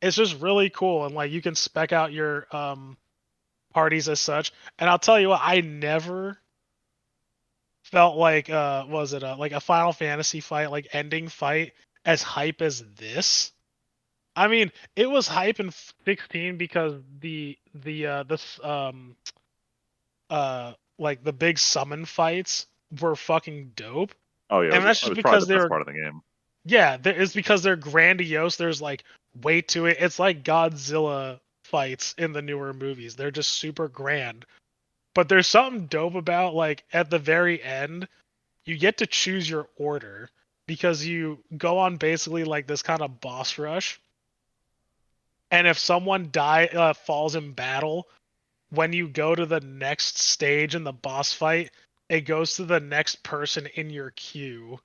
just really cool, and like you can spec out your parties as such. And I'll tell you what, I never felt like was it like a Final Fantasy fight, like ending fight, as hype as this. I mean, it was hype in 16 because like the big summon fights were fucking dope. Oh yeah, And that's it just was probably because the best they're part of the game. yeah, it's because they're grandiose. There's like weight to it. It's like Godzilla fights in the newer movies. They're just super grand. But there's something dope about like at the very end, you get to choose your order because you go on basically like this kind of boss rush. And if someone falls in battle, when you go to the next stage in the boss fight, it goes to the next person in your queue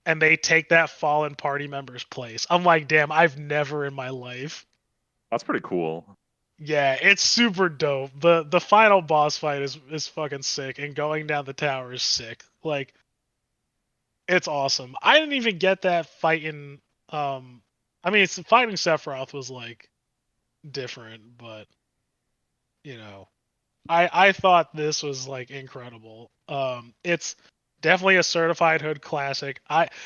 and they take that fallen party member's place. I'm like, damn, I've never in my life. That's pretty cool. Yeah, it's super dope. The final boss fight is fucking sick, and going down the tower is sick. Like, it's awesome. I didn't even get that fight in I mean it's fighting Sephiroth was like different, but you know. I thought this was like incredible. It's definitely a certified hood classic.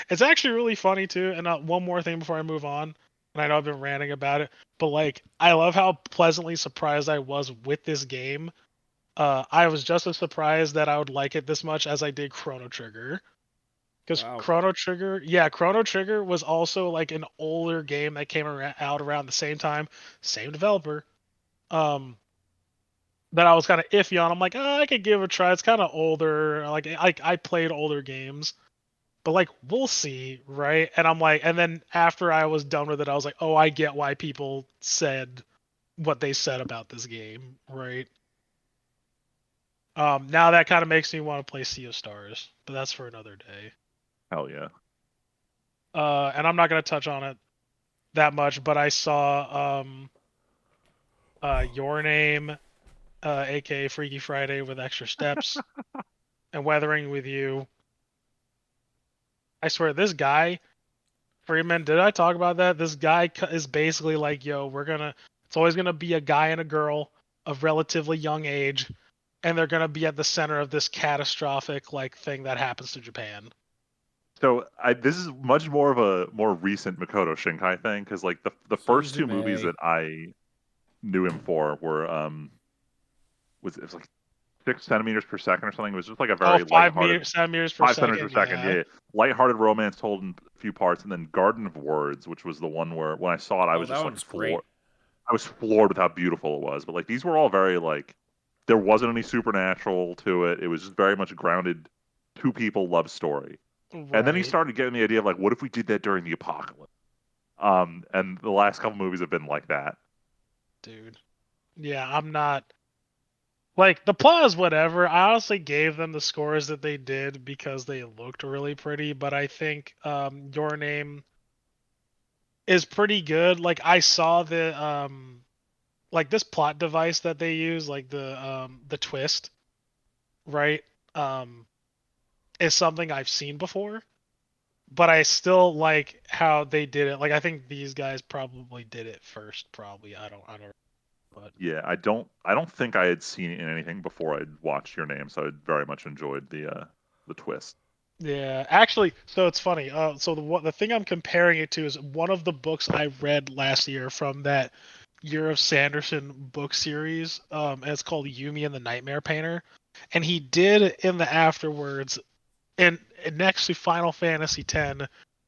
It's actually really funny too. And one more thing before I move on, and I know I've been ranting about it, but like I love how pleasantly surprised I was with this game. I was just as surprised that I would like it this much as I did Chrono Trigger. Because Wow. Chrono Trigger was also like an older game that came out around the same time, same developer. Um, that I was kind of iffy on. I'm like, oh, I could give it a try. It's kind of older. Like I played older games, but like we'll see, right? And I'm like, and then after I was done with it, I was like, oh, I get why people said what they said about this game, right? Now that kind of makes me want to play Sea of Stars, but that's for another day. Hell yeah. And I'm not gonna touch on it that much, but I saw Your Name, aka Freaky Friday with extra steps, and Weathering with You. I swear, this guy, Freeman, did I talk about that? This guy is basically like, yo, it's always gonna be a guy and a girl of relatively young age, and they're gonna be at the center of this catastrophic like thing that happens to Japan. So this is much more of a more recent Makoto Shinkai thing because like the first two movies Suzume. that I knew him for were it was like 6 centimeters per second or something. It was just like a Oh, very lighthearted 5 meters per 5 centimeters per second, second. yeah. Yeah, lighthearted romance told in a few parts, and then Garden of Words, which was the one where when I saw it, I Oh, was that just like one's great. floored. I was floored with how beautiful it was. But like these were all very like there wasn't any supernatural to it. It was just very much grounded two people love story. And then he Right, started getting the idea of like, what if we did that during the apocalypse? And the last couple movies have been like that. dude. Yeah, I'm not like the plot is whatever. I honestly gave them the scores that they did because they looked really pretty, but I think Your Name is pretty good. Like I saw the like this plot device that they use, like the twist, right? Um is something I've seen before, but I still like how they did it. Like I think these guys probably did it first, probably. I don't but Yeah, I don't think I had seen it in anything before I'd watched Your Name, so I very much enjoyed the twist. yeah, actually, so it's funny. So the thing I'm comparing it to is one of the books I read last year from that Year of Sanderson book series. And it's called Yumi and the Nightmare Painter, and he did in the afterwards, and next to Final Fantasy X,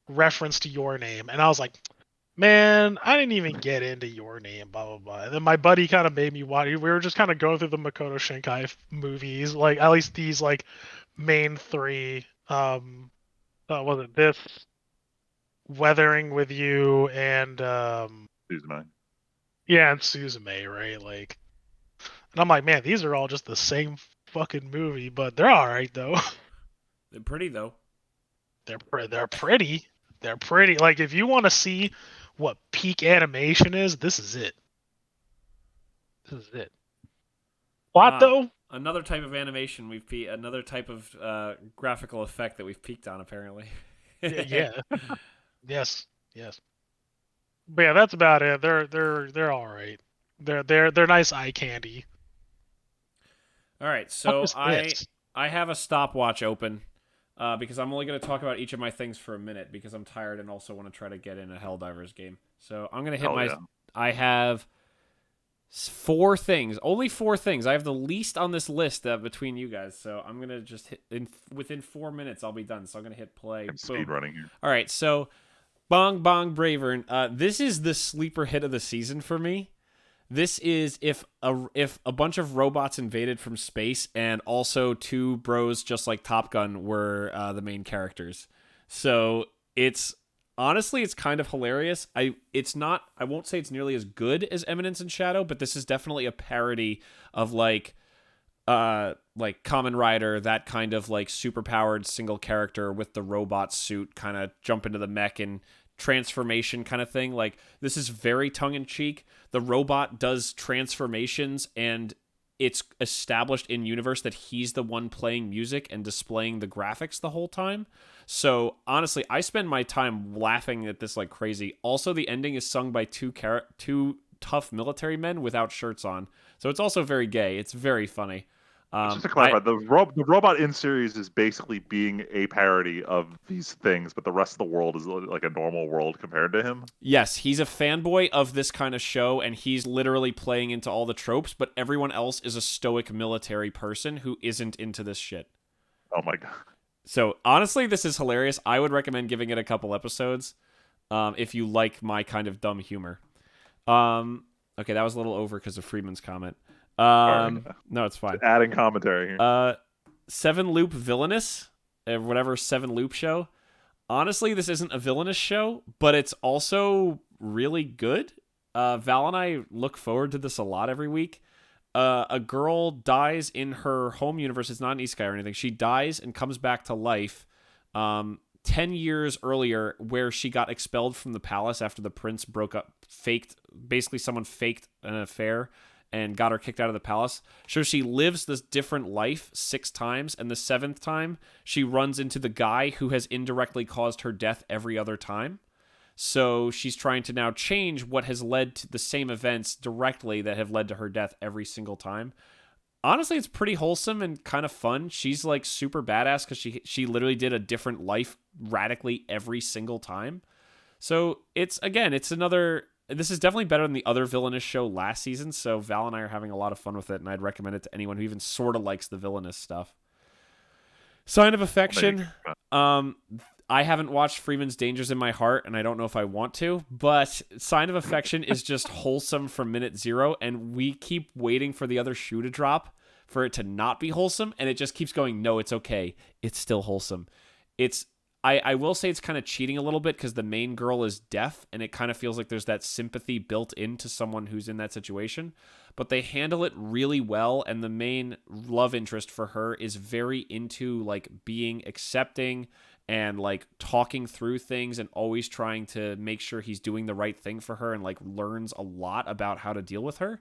reference to Your Name, and I was like, man, I didn't even get into Your Name, blah blah blah. And then my buddy kind of made me watch. We were just kind of going through the Makoto Shinkai movies, like at least these like main three. Was it this Weathering with You and Suzume. yeah, and Suzume, right? Like, and I'm like, man, these are all just the same fucking movie, but they're all right though. They're pretty though. They're pretty. They're pretty. Like if you want to see what peak animation is, this is it. This is it. Plot Ah, though, another type of animation another type of graphical effect that we've peaked on apparently. yeah, yes, yes. But yeah, that's about it. They're all right. They're nice eye candy. All right, What so is I this? I have a stopwatch open. because I'm only going to talk about each of my things for a minute because I'm tired and also want to try to get in a Helldivers game. So I'm going to hit Yeah. I have 4 things. Only 4 things. I have the least on this list between you guys. So I'm going to just hit... within 4 minutes, I'll be done. So I'm going to hit play. I'm speed running here. All right, so Bong Bong BRAVERN. This is the sleeper hit of the season for me. This is if a bunch of robots invaded from space and also 2 bros just like Top Gun were the main characters. So it's honestly kind of hilarious. I won't say it's nearly as good as Eminence and Shadow, but this is definitely a parody of like Kamen Rider, that kind of like superpowered single character with the robot suit kind of jump into the mech and transformation kind of thing. Like, this is very tongue-in-cheek. The robot does transformations, and it's established in universe that he's the one playing music and displaying the graphics the whole time. So honestly, I spend my time laughing at this like crazy. Also, the ending is sung by two tough military men without shirts on, so it's also very gay. It's very funny. Just to clarify, the robot in series is basically being a parody of these things, but the rest of the world is like a normal world compared to him. Yes, he's a fanboy of this kind of show, and he's literally playing into all the tropes, but everyone else is a stoic military person who isn't into this shit. Oh my god. So, honestly, this is hilarious. I would recommend giving it a couple episodes if you like my kind of dumb humor. Okay, that was a little over because of Friedman's comment. No, it's fine. Adding commentary here. 7 Loop Villainous, whatever 7 Loop show. Honestly, this isn't a villainous show, but it's also really good. Val and I look forward to this a lot every week. A girl dies in her home universe. It's not an Isekai or anything. She dies and comes back to life 10 years earlier, where she got expelled from the palace after the prince broke up, basically someone faked an affair and got her kicked out of the palace. So she lives this different life 6 times, and the 7th time, she runs into the guy who has indirectly caused her death every other time. So she's trying to now change what has led to the same events directly that have led to her death every single time. Honestly, it's pretty wholesome and kind of fun. She's like super badass because she literally did a different life radically every single time. So it's another... This is definitely better than the other villainous show last season, so Val and I are having a lot of fun with it, and I'd recommend it to anyone who even sort of likes the villainous stuff. Sign of Affection. I haven't watched Freeman's Dangers in My Heart, and I don't know if I want to, but Sign of Affection is just wholesome from minute 0, and we keep waiting for the other shoe to drop for it to not be wholesome, and it just keeps going, no, it's okay. It's still wholesome. I will say it's kind of cheating a little bit because the main girl is deaf, and it kind of feels like there's that sympathy built into someone who's in that situation. But they handle it really well, and the main love interest for her is very into like being accepting and like talking through things and always trying to make sure he's doing the right thing for her, and like learns a lot about how to deal with her.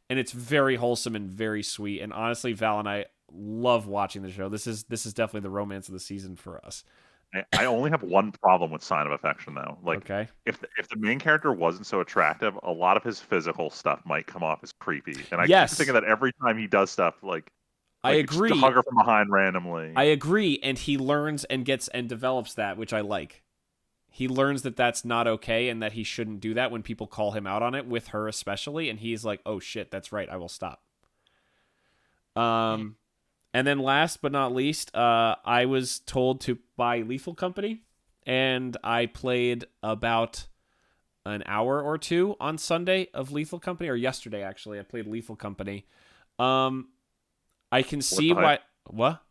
And it's very wholesome and very sweet. And honestly, Val and I love watching the show. This is definitely the romance of the season for us. I only have one problem with Sign of Affection, though. Like, okay. if the main character wasn't so attractive, a lot of his physical stuff might come off as creepy. And I keep thinking that every time he does stuff, I agree. Just to hug her from behind randomly. I agree, and he learns and gets and develops that, which I like. He learns that that's not okay and that he shouldn't do that when people call him out on it, with her especially, and he's like, oh shit, that's right, I will stop. And then last but not least, I was told to buy Lethal Company, and I played about an hour or 2 on Sunday of Lethal Company, or yesterday actually. I played Lethal Company. I can see why... What?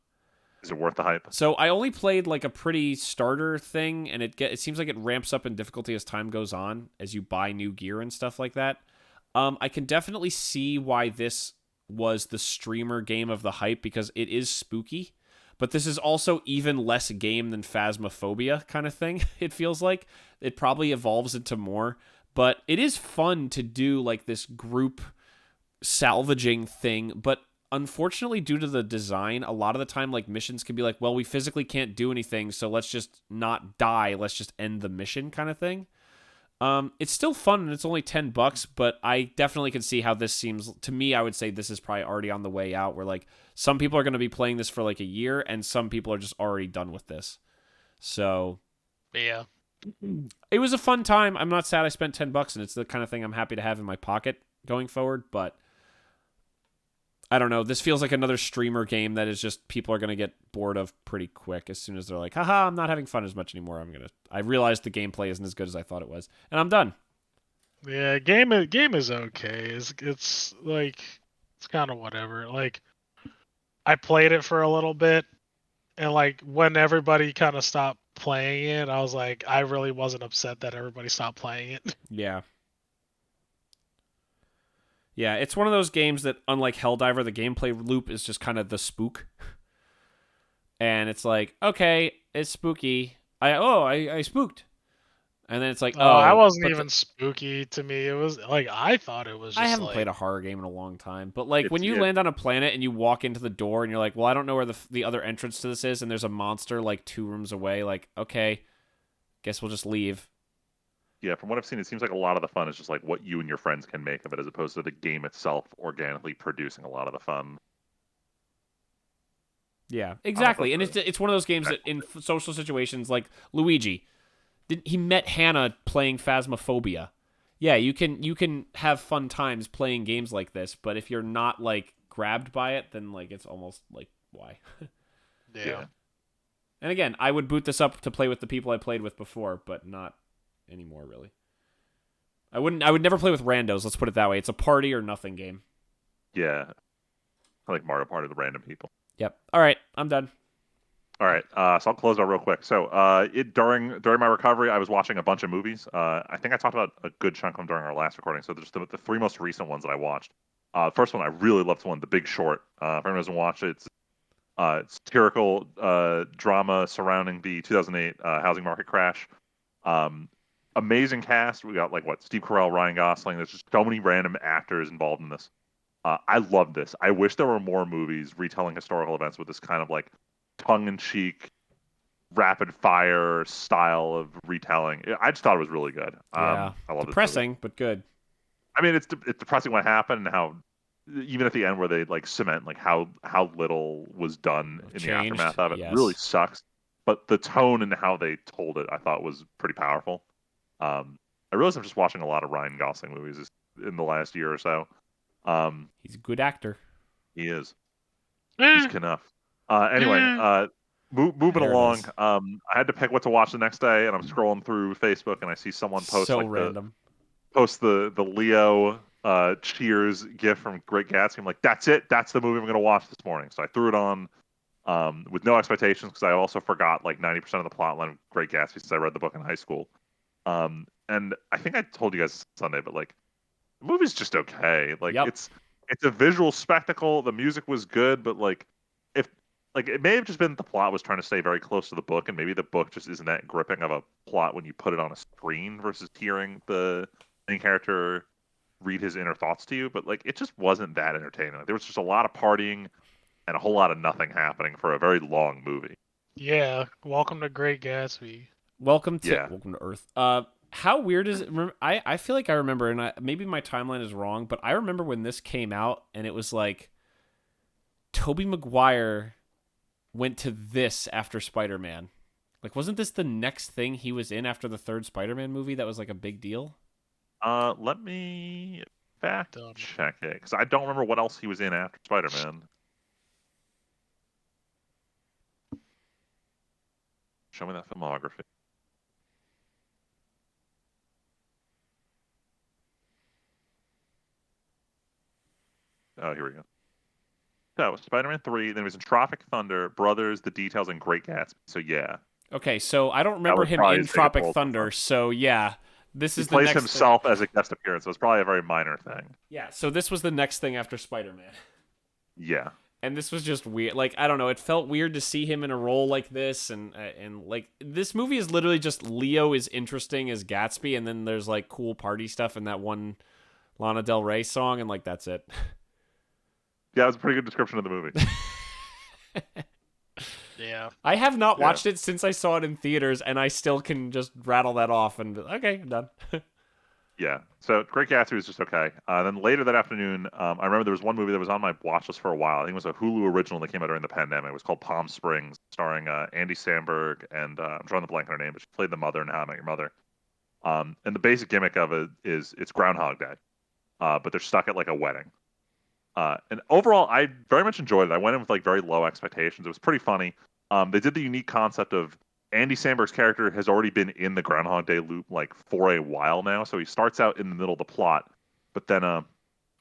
Is it worth the hype? So I only played like a pretty starter thing, and it seems like it ramps up in difficulty as time goes on, as you buy new gear and stuff like that. I can definitely see why this was the streamer game of the hype, because it is spooky, but this is also even less game than Phasmophobia kind of thing. It feels like it probably evolves into more, but it is fun to do like this group salvaging thing. But unfortunately, due to the design, a lot of the time like missions can be like, well, we physically can't do anything, so let's just not die, let's just end the mission kind of thing. It's still fun and it's only $10, but I definitely can see how this seems to me. I would say this is probably already on the way out, where like some people are going to be playing this for like a year and some people are just already done with this. So Yeah. it was a fun time. I'm not sad I spent $10, and it's the kind of thing I'm happy to have in my pocket going forward, but I don't know. This feels like another streamer game that is just people are going to get bored of pretty quick as soon as they're like, haha, I'm not having fun as much anymore. I realized the gameplay isn't as good as I thought it was, and I'm done. Yeah, game is okay. It's like it's kind of whatever. Like I played it for a little bit, and like when everybody kind of stopped playing it, I was like, I really wasn't upset that everybody stopped playing it. Yeah. Yeah, it's one of those games that, unlike Helldiver, the gameplay loop is just kind of the spook. And it's like, okay, it's spooky. I spooked. And then it's like, I wasn't but even spooky to me. It was like I thought it was just I haven't like played a horror game in a long time. But like when you Yeah. land on a planet and you walk into the door and you're like, well, I don't know where the other entrance to this is, and there's a monster like 2 rooms away, like, okay, guess we'll just leave. Yeah, from what I've seen, it seems like a lot of the fun is just like what you and your friends can make of it, as opposed to the game itself organically producing a lot of the fun. Yeah, exactly. And it's one of those games that in social situations, like Luigi, he met Hannah playing Phasmophobia. Yeah, you can have fun times playing games like this, but if you're not like grabbed by it, then like it's almost like why? yeah. And again, I would boot this up to play with the people I played with before, but not anymore really. I would never play with randos, let's put it that way. It's a party or nothing game. Yeah, I like Mario Party with random people. Yep. All right, I'm done. All right, so I'll close out real quick. So, during my recovery, I was watching a bunch of movies. I think I talked about a good chunk of them during our last recording. So, there's the 3 most recent ones that I watched. First one I really loved, The Big Short. If anyone hasn't watched it, it's satirical drama surrounding the 2008 housing market crash. Amazing cast. We got Steve Carell, Ryan Gosling. There's just so many random actors involved in this. I love this. I wish there were more movies retelling historical events with this kind of like tongue-in-cheek, rapid-fire style of retelling. I just thought it was really good. Yeah, I love depressing, but good. I mean, it's depressing what happened and how, even at the end where they like cement like how little was done in the aftermath of it, yes. really sucks. But the tone and how they told it, I thought was pretty powerful. I realize I'm just watching a lot of Ryan Gosling movies in the last year or so. He's a good actor. He is. He's enough. Anyway, moving There it along. is. I had to pick what to watch the next day, and I'm scrolling through Facebook, and I see someone post So random. the Leo Cheers gif from Great Gatsby. I'm like, that's it. That's the movie I'm going to watch this morning. So I threw it on with no expectations, because I also forgot like 90% of the plot line of Great Gatsby since I read the book in high school. And I think I told you guys Sunday, but like the movie's just okay. Like Yep. it's a visual spectacle. The music was good, but like if like it may have just been that the plot was trying to stay very close to the book, and maybe the book just isn't that gripping of a plot when you put it on a screen versus hearing the main character read his inner thoughts to you. But like it just wasn't that entertaining. Like, there was just a lot of partying and a whole lot of nothing happening for a very long movie. Yeah. Welcome to Great Gatsby. Welcome to Earth. How weird is it? I feel like I remember, and maybe my timeline is wrong, but I remember when this came out, and it was like Tobey Maguire went to this after Spider-Man. Like, wasn't this the next thing he was in after the third Spider-Man movie that was like a big deal? Let me fact check it, because I don't remember what else he was in after Spider-Man. Show me that filmography. Oh, here we go. So, Spider-Man 3, then he was in Tropic Thunder, Brothers, The Details, and Great Gatsby. So, yeah. Okay, so I don't remember was him probably in his biggest Tropic role so Thunder, far. so yeah. This He is the plays next himself as a guest appearance, so it's probably a very minor thing. Yeah, so this was the next thing after Spider-Man. Yeah. And this was just weird. Like, I don't know, it felt weird to see him in a role like this, and like this movie is literally just Leo is interesting as Gatsby, and then there's like cool party stuff and that one Lana Del Rey song, and like that's it. Yeah, it was a pretty good description of the movie. Yeah. I have not watched it since I saw it in theaters, and I still can just rattle that off and be, okay, I'm done. Yeah. So Great Gatsby was just okay. Then later that afternoon, I remember there was one movie that was on my watch list for a while. I think it was a Hulu original that came out during the pandemic. It was called Palm Springs, starring Andy Samberg and I'm drawing the blank on her name, but she played the mother in How I Met Your Mother. And the basic gimmick of it is it's Groundhog Day, but they're stuck at like a wedding. And overall, I very much enjoyed it. I went in with like very low expectations. It was pretty funny. They did the unique concept of Andy Samberg's character has already been in the Groundhog Day loop like for a while now. So he starts out in the middle of the plot, but then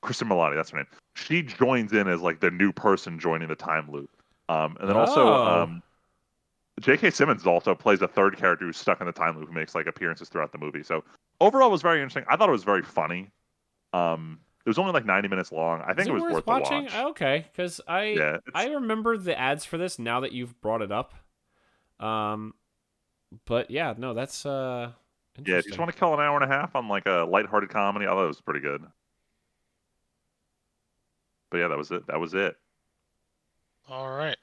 Kristen Milotti, that's her name. She joins in as like the new person joining the time loop. And then also J.K. Simmons also plays a third character who's stuck in the time loop who makes like appearances throughout the movie. So overall, it was very interesting. I thought it was very funny. It was only like 90 minutes long. I think it was worth watching? the watch. Okay, because I remember the ads for this now that you've brought it up. But yeah, no, that's interesting. Yeah, if you just want to kill an hour and a half on like a lighthearted comedy, I thought it was pretty good. But yeah, that was it. That was it. All right.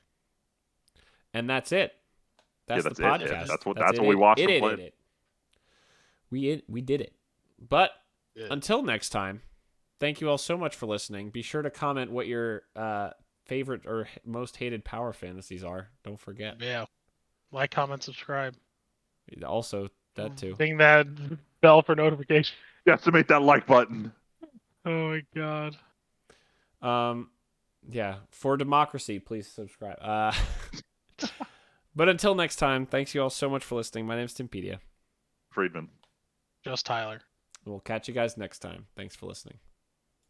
And that's it. That's the podcast. Yeah, that's what we watched and played. We did it. But until next time, thank you all so much for listening. Be sure to comment what your favorite or most hated power fantasies are. Don't forget. Yeah. Like, comment, subscribe. Also, that too. Ding that bell for notification. Decimate that like button. Oh my god. Yeah. For democracy, please subscribe. But until next time, thanks you all so much for listening. My name's Timpedia. Friedman. Just Tyler. We'll catch you guys next time. Thanks for listening.